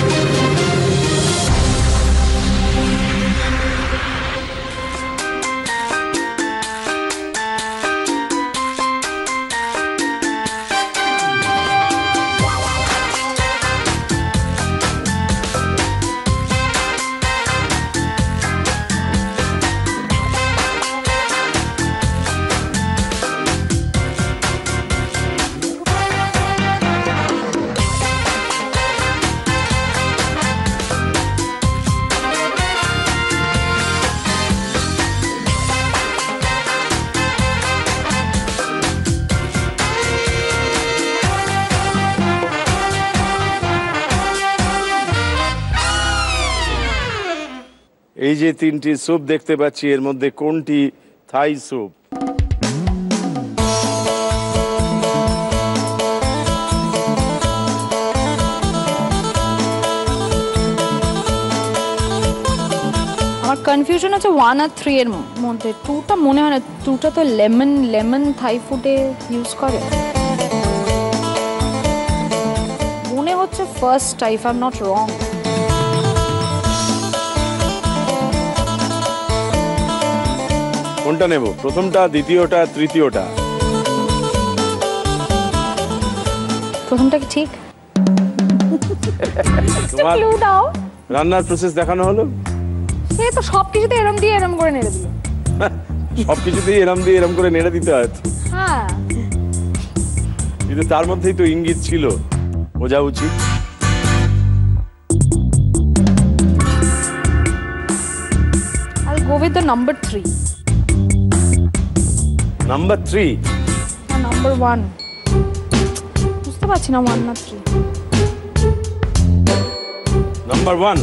এই যে তিনটি স্যুপ দেখতে পাচ্ছি, এর মধ্যে কোনটি থাই স্যুপ? আমার কনফিউশন আছে 1 আর 3 এর মধ্যে। 2টা মনে হয় না, 2টা তো লেমন থাই ফুডে ইউজ করে মনে হচ্ছে। First if I am not wrong. কোনটা নেব? প্রথমটা, দ্বিতীয়টা, তৃতীয়টা? প্রথমটা কি ঠিক? তোমার রান্নার প্রসেস দেখানো হলো। সে তো সবকিছুতে এরম দিয়ে এরম করে নেড়ে দিল। সবকিছুতেই এরম দিয়ে এরম করে নেড়ে দিতে হয়। হ্যাঁ, কিন্তু তার মধ্যেই তো ইঙ্গিত ছিল, বোঝা উচিত। I'll go with the number 3. Number 3 না নাম্বার 1 বুঝতে পারছি না 1 না 3। নাম্বার 1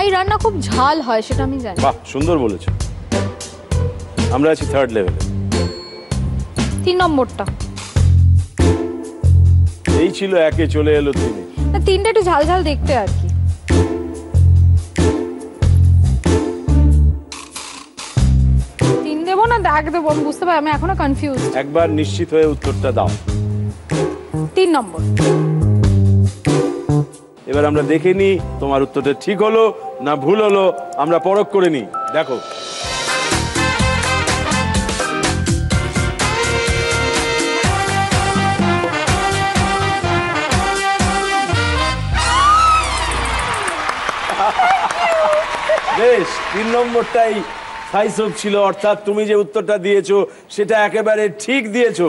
এই রান্না খুব ঝাল হয় সেটা আমি জানি। বাহ, সুন্দর বলেছো। আমরা আছি থার্ড লেভেলে। 3 নম্বরটা এই ছিল, একে চলে এলো 3। না 3টা একটু ঝাল ঝাল দেখতে আর কি। দেবো না দাগ দেবো আমি বুঝতে পারি, আমি এখনো কনফিউজ। একবার নিশ্চিত হয়ে উত্তরটা দাও। 3 নম্বর। এবার আমরা দেখে নিই তোমার উত্তরটা ঠিক হলো না ভুল হলো, আমরা পরখ করে নিই। দেখো, বেশ, 3 নম্বরটাই থাই স্যুপ ছিল, অর্থাৎ তুমি যে উত্তরটা দিয়েছো সেটা একেবারে ঠিক দিয়েছো।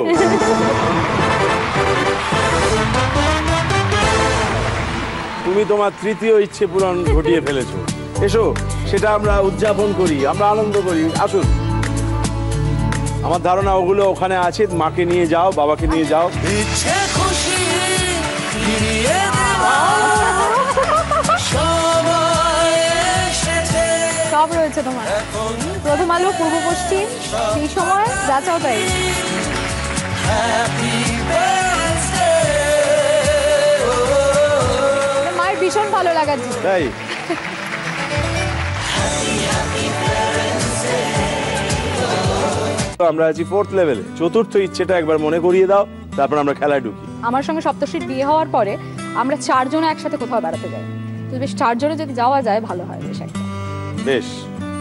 তুমি তোমার তৃতীয় ইচ্ছে পূরণ ঘটিয়ে ফেলেছো। এসো, সেটা আমরা উদযাপন করি, আমরা আনন্দ করি। আসুন, আমার ধারণা ওগুলো ওখানে আছে, মাকে নিয়ে যাও, বাবাকে নিয়ে যাও। সব রয়েছে তোমার, প্রথম আলো, পূর্ব পশ্চিম, সেই সময় যা চাও তাই। মায়ের ভীষণ ভালো লাগাচ্ছে তাই। আমরা আছি ফোর্থ লেভেলে। চতুর্থ ইচ্ছেটা একবার মনে করিয়ে দাও, তারপর আমরা খেলায় ঢুকি। আমার সঙ্গে সপ্তর্ষির বিয়ে হওয়ার পরে আমরা 4 জন একসাথে কোথাও বেড়াতে যাই, তো বেশ 4 জনে যদি যাওয়া যায় ভালো হয় বেশ একটা। বেশ,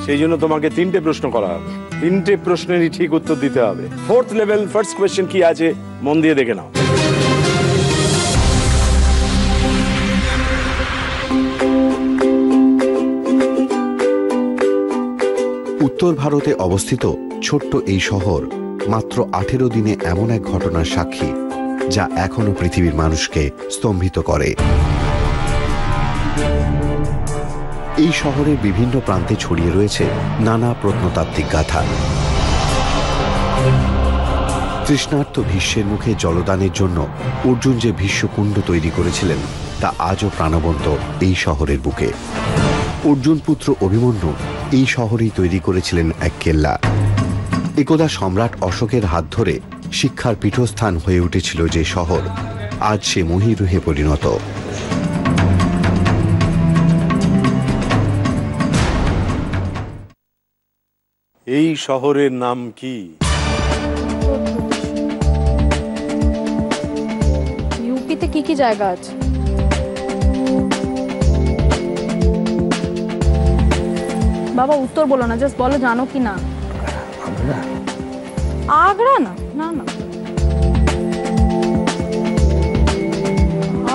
সেই জন্য তোমাকে 3টে প্রশ্ন করা হবে, 3টে প্রশ্নেরই ঠিক উত্তর দিতে হবে। ফোর্থ লেভেল ফার্স্ট কোয়েশ্চেন কি আছে মন দিয়ে দেখে নাও। উত্তর ভারতে অবস্থিত ছোট্ট এই শহর মাত্র 18 দিনে এমন এক ঘটনার সাক্ষী যা এখনো পৃথিবীর মানুষকে স্তম্ভিত করে। এই শহরের বিভিন্ন প্রান্তে ছড়িয়ে রয়েছে নানা প্রত্নতাত্ত্বিক গাথা। তৃষ্ণার্ত ভীষ্মের মুখে জলদানের জন্য অর্জুন যে ভীষ্মকুণ্ড তৈরি করেছিলেন তা আজও প্রাণবন্ত এই শহরের বুকে। অর্জুন পুত্র অভিমন্যু এই শহরেই তৈরি করেছিলেন এক কেল্লা। একদা সম্রাট অশোকের হাত ধরে শিক্ষার পীঠস্থান হয়ে উঠেছিল যে শহর, আজ সে মহীরুহে পরিণত। এই শহরের নাম কি? ইউপিতে কি কি জায়গা আছে? বাবা উত্তর বলো না, জাস্ট বলো জানো কি না। আগ্রা না, না না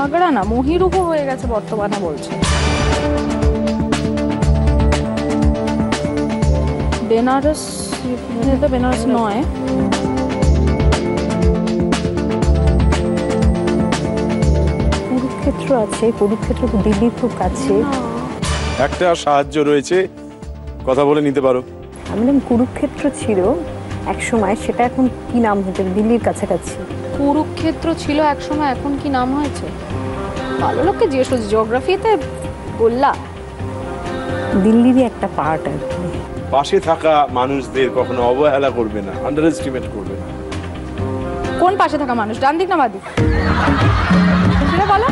আগ্রা না, মহীরুহ হয়ে গেছে বর্তমানে বলছে। বেনারস, বেনারস নয়। কুরুক্ষেত্র আছে, কুরুক্ষেত্র তো দিল্লির খুব কাছে। একটা সাহায্য রয়েছে, কথা বলে নিতে পারো। আমাদের কুরুক্ষেত্র ছিল এক সময়, সেটা এখন কি নাম হয়েছে? দিল্লির কাছাকাছি। কুরুক্ষেত্র ছিল এক সময়, এখন কি নাম হয়েছে? ভালো লোককে জিজ্ঞেস করছি, জিওগ্রাফিতে বললা। দিল্লিরই একটা পার্ট আর কি। পাশে থাকা মানুষদের কখনো অবহেলা করবে না, আন্ডার এস্টিমেট করবে না। কোন পাশে থাকা মানুষ, ডান দিক না বাঁ দিক? সেটা বলো।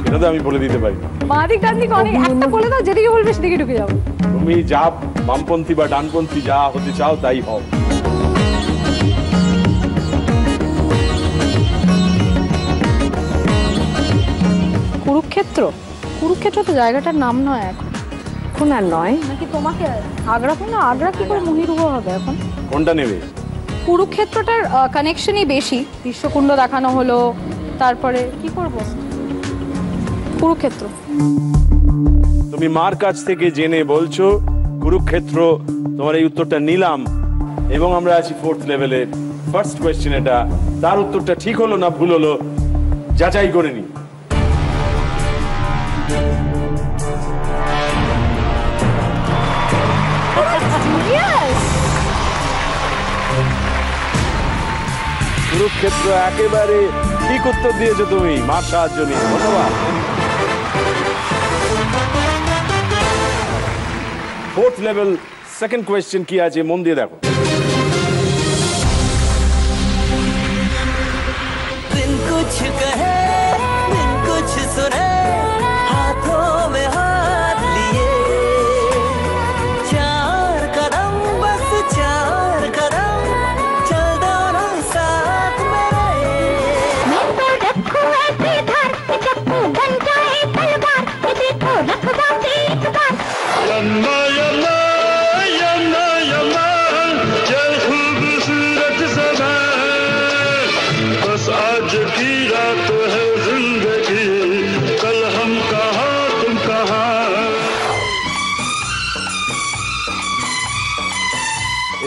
সেটা তো আমি বলে দিতে পারি না। বাঁ দিক ডান দিক অনেক, একটা বলে দাও, যেদিকে বলবে সেদিকে ঢুকে যাবো। তুমি যা বামপন্থী বা ডানপন্থী যা হতে চাও তাই হও। কুরুক্ষেত্র, কুরুক্ষেত্র তো জায়গাটার নাম নয় এখন। এখন আর নয় নাকি তোমাকে আগ্রা? না, আগ্রা কি করে মহীরুহ হবে এখন? কোনটা নেবে? কুরুক্ষেত্রটার কানেকশনই বেশি, বিশ্বকুণ্ড দেখানো হলো, তারপরে কি করব? কুরুক্ষেত্র। তুমি মার কাছ থেকে জেনে বলছো কুরুক্ষেত্র, তোমার এই উত্তরটা নিলাম এবং আমরা আছি ফোর্থ লেভেলে। ফার্স্ট কোয়েশ্চেন এটা, তার উত্তরটা ঠিক হলো না ভুল হলো যাচাই করে নি। কুরুক্ষেত্র একেবারে ঠিক উত্তর দিয়েছো তুমি, মার সাহায্য নিয়ে, ধন্যবাদ। ফোর্থ লেভেল সেকেন্ড কোয়েশ্চেন কি আছে মন দিয়ে দেখো। बिन कुछ कहे बिन कुछ सुने हाथों में हाथ लिए चार कदम बस चार कदम चल दोनों साथ मेरे मैं तो रखूं ऐसे धर चप्पू बन जाए तलवार देखो रखवा एक बार यम्मा यम्मा यम्मा यम्मा चल खूबसूरत समा बस आज की रात है जिंदगी कल हम कहाँ तुम कहाँ।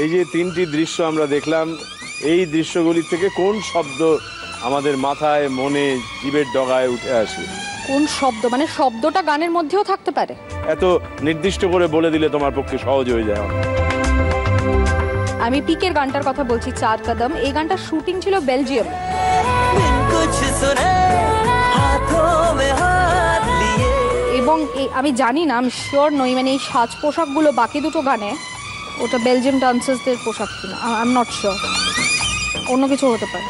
এই যে তিনটি দৃশ্য আমরা দেখলাম, এই দৃশ্যগুলি থেকে কোন শব্দ আমাদের মাথায় মনে জিভের ডগায় উঠে আসে? কোন শব্দ মানে শব্দটা গানের মধ্যেও থাকতে পারে? এত নির্দিষ্ট করে বলে দিলে তোমার পক্ষে সহজ হয়ে যায়। আমি পিকের গানটার কথা বলছি, চার কদম। এই গানটার শুটিং ছিল বেলজিয়াম। এবং আমি জানি না, আমি শিওর নই, মানে এই সাজ পোশাকগুলো বাকি দুটো গানে ওটা বেলজিয়াম ডান্সার্সদের পোশাক কিনা, আই এম নট শিওর। অন্য কিছু হতে পারে,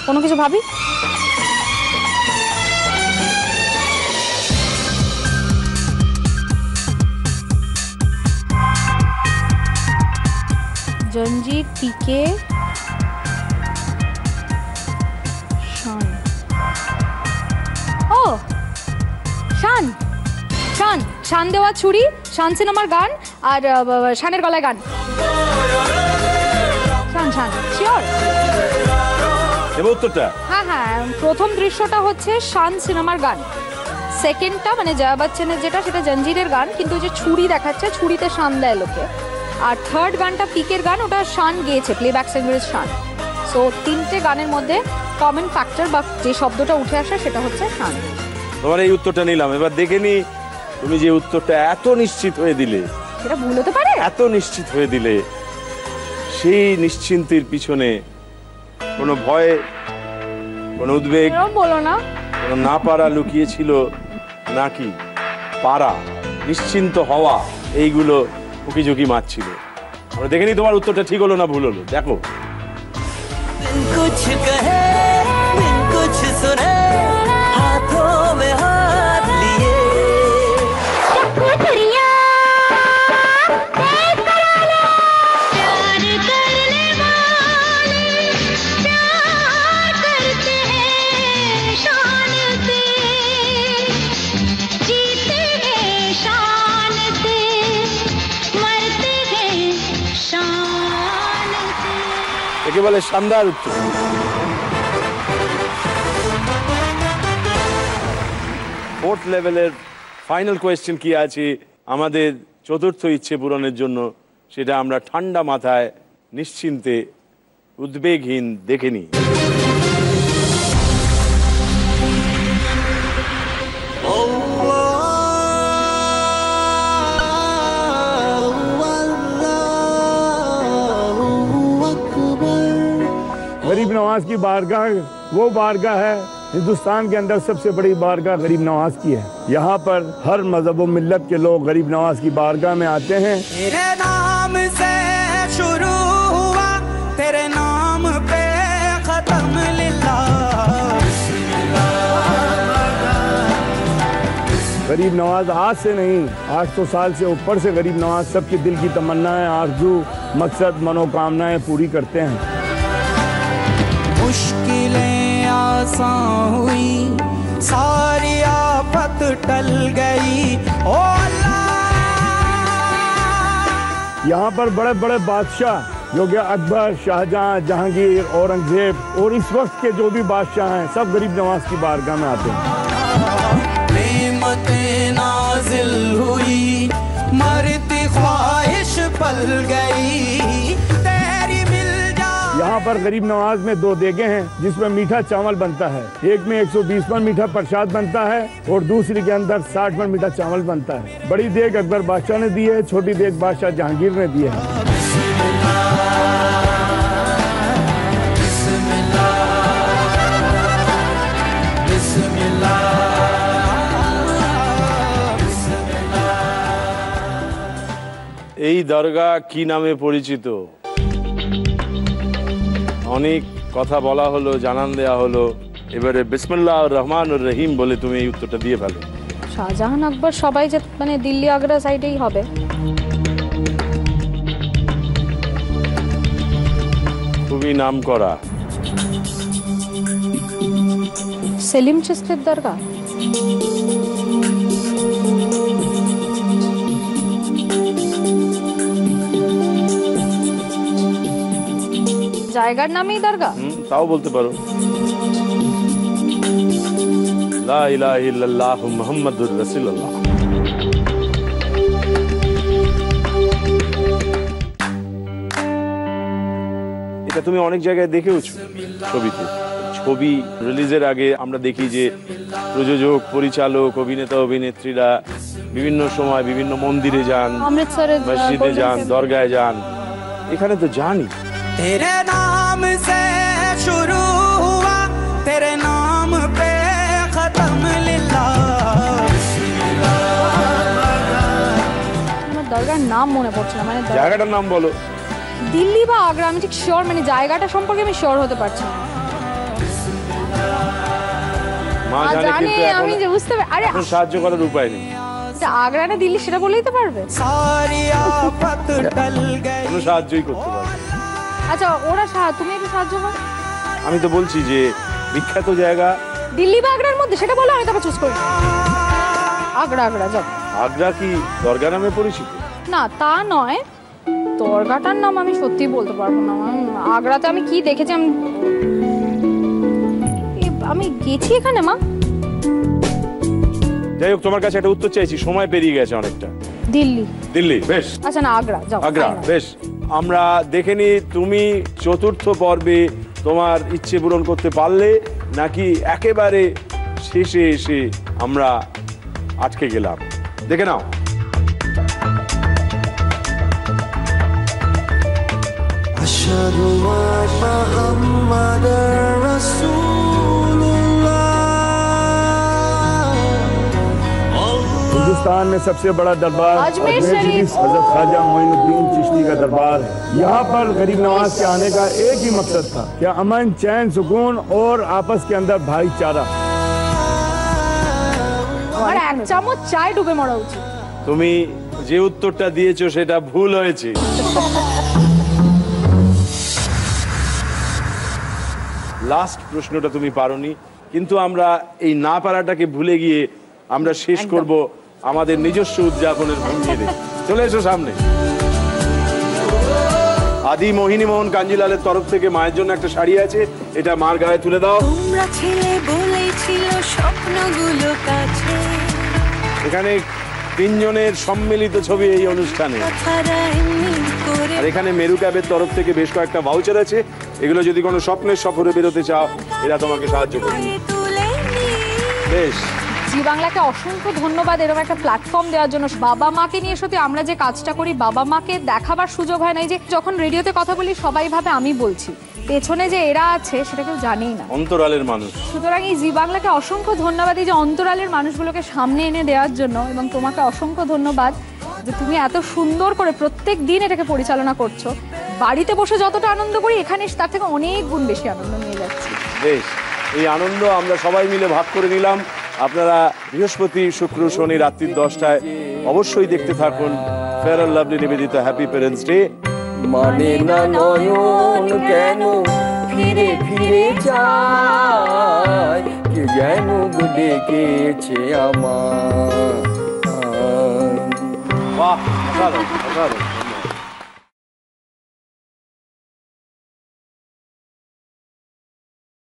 কোনো কিছু ভাবি। জঞ্জির, পিকে, শান। ও শান, শান, শান দেওয়া ছুরি, শান সিনেমার গান, আর শানের গলায় গান। শান, শান শিওর। এবার উত্তরটা? হ্যাঁ হ্যাঁ, প্রথম দৃশ্যটা হচ্ছে শান সিনেমার গান, সেকেন্ডটা মানে জয়া বচ্চনের যেটা, সেটা জঞ্জিরের গান, কিন্তু যে ছুরি দেখাচ্ছে, ছুরিতে শান দেয় লোকে। আর থার্ড গানটা পিকের গান, ওটা শান গেয়েছে, প্লেব্যাক সিঙ্গার শান। সো তিনটে গানের মধ্যে কমন ফ্যাক্টর বা যে শব্দটা উঠে আসে সেটা হচ্ছে শান। তোমার এই উত্তরটা নিলাম, এবার দেখে নি তুমি যে উত্তরটা এত নিশ্চিত হয়ে দিলে, সেটা ভুল হতে পারে? এত নিশ্চিত হয়ে দিলে, সেই নিশ্চিন্তির পিছনে কোনো ভয় কোন উদ্বেগ, বলো না, কোন না পারা লুকিয়েছিল নাকি পারা, নিশ্চিন্ত হওয়া, এইগুলো উকি ঝুঁকি মারছিল? আমরা দেখে নি তোমার উত্তরটা ঠিক হলো না ভুল হলো। দেখো कुछ कहे बिन कुछ सुने हाथों में हाथ लिए একে বলে শানদার উত্তর। ফোর্থ লেভেলের ফাইনাল কোয়েশ্চেন কি আছে আমাদের চতুর্থ ইচ্ছে পূরণের জন্য, সেটা আমরা ঠান্ডা মাথায় নিশ্চিন্তে উদ্বেগহীন দেখে নিই। गरीब नवाज की बारगाह वो बारगाह है, हिंदुस्तान के अंदर सबसे बड़ी बारगाह गरीब नवाज की है। यहाँ पर हर मजहब व मिल्लत के लोग गरीब नवाज की बारगाह में आते हैं। तेरे नाम से शुरू हुआ, तेरे नाम पे खत्म लिल्लाह। गरीब नवाज आज से नहीं, 800 साल से ऊपर से गरीब नवाज सबके दिल की तमन्नाएं, आरजू, मकसद, मनोकामनाएं पूरी करते हैं। मुश्किलें आसान हुई, सारी आफत टल गई, ओ अल्लाह। यहाँ पर बड़े बड़े बादशाह जो कि अकबर, शाहजहां, जहांगीर, औरंगजेब और इस वक्त के जो भी बादशाह हैं, सब गरीब नवाज की बारगाह में आते हैं। नेमतें नाजिल हुई, मरती ख्वाहिश पल गई, यहाँ पर गरीब नवाज में 2 देगे हैं जिसमें मीठा चावल बनता है। एक में 120 मन मीठा प्रसाद बनता है और दूसरी के अंदर 60 मन मीठा चावल बनता है। बड़ी देग अकबर बादशाह ने दी है, छोटी देग बादशाह जहांगीर ने दी है। এই দরগা কি নামে পরিচিত? অনেক কথা বলা হলো, জানান দেয়া হলো, এবারে বিসমিল্লাহির রহমানির রহিম বলে তুমি এই উত্তরটা দিয়ে ফেলো। শাহজাহান আকবর সবাই যে মানে দিল্লি আগ্রা সাইডেই হবে। খুবই নাম করা। সেলিম চিশতির দরগা। জায়গার নামেই দরগা? তাও বলতে পারো। লা ইলাহা ইল্লাল্লাহ মুহাম্মাদুর রাসূলুল্লাহ। এটা তুমি অনেক জায়গায় দেখেওছো ছবিতে। ছবি রিলিজের আগে আমরা দেখি যে প্রযোজক, পরিচালক, অভিনেতা, অভিনেত্রীরা বিভিন্ন সময় বিভিন্ন মন্দিরে যান, মসজিদে যান, দরগায় যান। এখানে তো জানি तेरे नाम से शुरू हुआ, तेरे नाम पे खत्म लिल्लाह। আমার দরগার নাম মনে পড়ছে না, মানে জায়গাটার নাম বলো। দিল্লি বা আগ্রা, আমি ঠিক শিওর, মানে জায়গাটা সম্পর্কে আমি শিওর হতে পারছি না। মা জানে কিন্তু আমি যে বুঝতে পারি। আরে এখন সাহায্য করার উপায় নেই। আগ্রা না দিল্লি সেটা বলেই তো পারবে। सारी आफत टल गई। কোনো সাহায্যই করতে পারবে। আচ্ছা ওরা তুমি একটু সাহায্য করো। আমি তো বলছি যে বিখ্যাত জায়গা দিল্লি বা আগ্রার মধ্যে, সেটা বলো, আমি তারপর চুজ করি। আগ্রা, আগ্রা যাও। আগ্রা কি দরগা নামে পরিচিত? না তা নয়, দরগাটার নাম আমি সত্যি বলতে পারবো না। আগ্রাতে আমি কি দেখেছি, আমি গেছি এখানে মা। যাই হোক, তোমার কাছে একটা উত্তর চাইছি, সময় পেরিয়ে গেছে অনেকটা। দিল্লি। দিল্লি, বেশ। আচ্ছা না, আগ্রা যাও। আগ্রা, বেশ। আমরা দেখে নি তুমি চতুর্থ পর্বে তোমার ইচ্ছে পূরণ করতে পারলে নাকি একেবারে শেষে এসে আমরা আটকে গেলাম। দেখে নাও। আশহাদু আন্না মুহাম্মাদার রাসূল हिंदुस्तान में सबसे बड़ा दरबार अजमेर अजमेर शरीफ। शरीफ हजरत ख्वाजा मोइनुद्दीन चिश्ती का दरबार है। यहाँ पर गरीब नवाज के आने का एक ही मकसद था कि अमन, चैन, सुकून और आपस के अंदर भाईचारा। আমার এক চামচ চায় ডুবে মরা উচিত। তুমি যে উত্তরটা দিয়েছো সেটা ভুল হয়েছে। লাস্ট প্রশ্নটা তুমি পারোনি, কিন্তু আমরা এই না পারাটাকে ভুলে গিয়ে আমরা শেষ করব আমাদের নিজস্ব উদযাপনের ভঙ্গিতে। চলে এসো সামনে। আদি মোহিনী মোহন কাঞ্জিলালের তরফ থেকে মায়ের জন্য একটা শাড়ি আছে, এটা মার গায়ে তুলে দাও। তোমরা ছেলে বলেছিল স্বপ্নগুলো কাছে এখানে তিনজনের সম্মিলিত ছবি এই অনুষ্ঠানে। আর এখানে মেরু ক্যাবের তরফ থেকে বেশ কয়েকটা ভাউচার আছে, এগুলো যদি কোনো স্বপ্নের সফরে বেরোতে চাও এরা তোমাকে সাহায্য করবে। বেশ, জি বাংলাকে অসংখ্য ধন্যবাদ এরকম একটা প্ল্যাটফর্ম দেওয়ার জন্য। বাবা মাকে নিয়ে সত্যি আমরা যে কাজটা করি, বাবা মাকে দেখাবার সুযোগ হয় না। যে যখন রেডিওতে কথা বলি সবাই ভাবে আমি বলছি, পেছনে যে এরা আছে সেটা কেউ জানেই না, অন্তরালের মানুষ। সুতরাং এই জি বাংলাকে অসংখ্য ধন্যবাদ এই যে অন্তরালের মানুষগুলোকে সামনে এনে দেওয়ার জন্য, এবং তোমাকে অসংখ্য ধন্যবাদ যে তুমি এত সুন্দর করে প্রত্যেক দিন এটাকে পরিচালনা করছো। বাড়িতে বসে যতটা আনন্দ করি এখানে এসে তার থেকে অনেক গুণ বেশি আনন্দ নিয়ে যাচ্ছি। বেশ, এই আনন্দ আমরা সবাই মিলে ভাগ করে নিলাম। আপনারা বৃহস্পতি, শুক্র, শনি রাত্রি 10টায় অবশ্যই দেখতে থাকুন ফেয়ার অ্যান্ড লাভলি নিবেদিত হ্যাপি প্যারেন্টস ডে। মানে না নয়ন কেন ফিরে ফিরে যায়, কে যেন ডেকেছে আমার। বাহ, অসাধারণ অসাধারণ।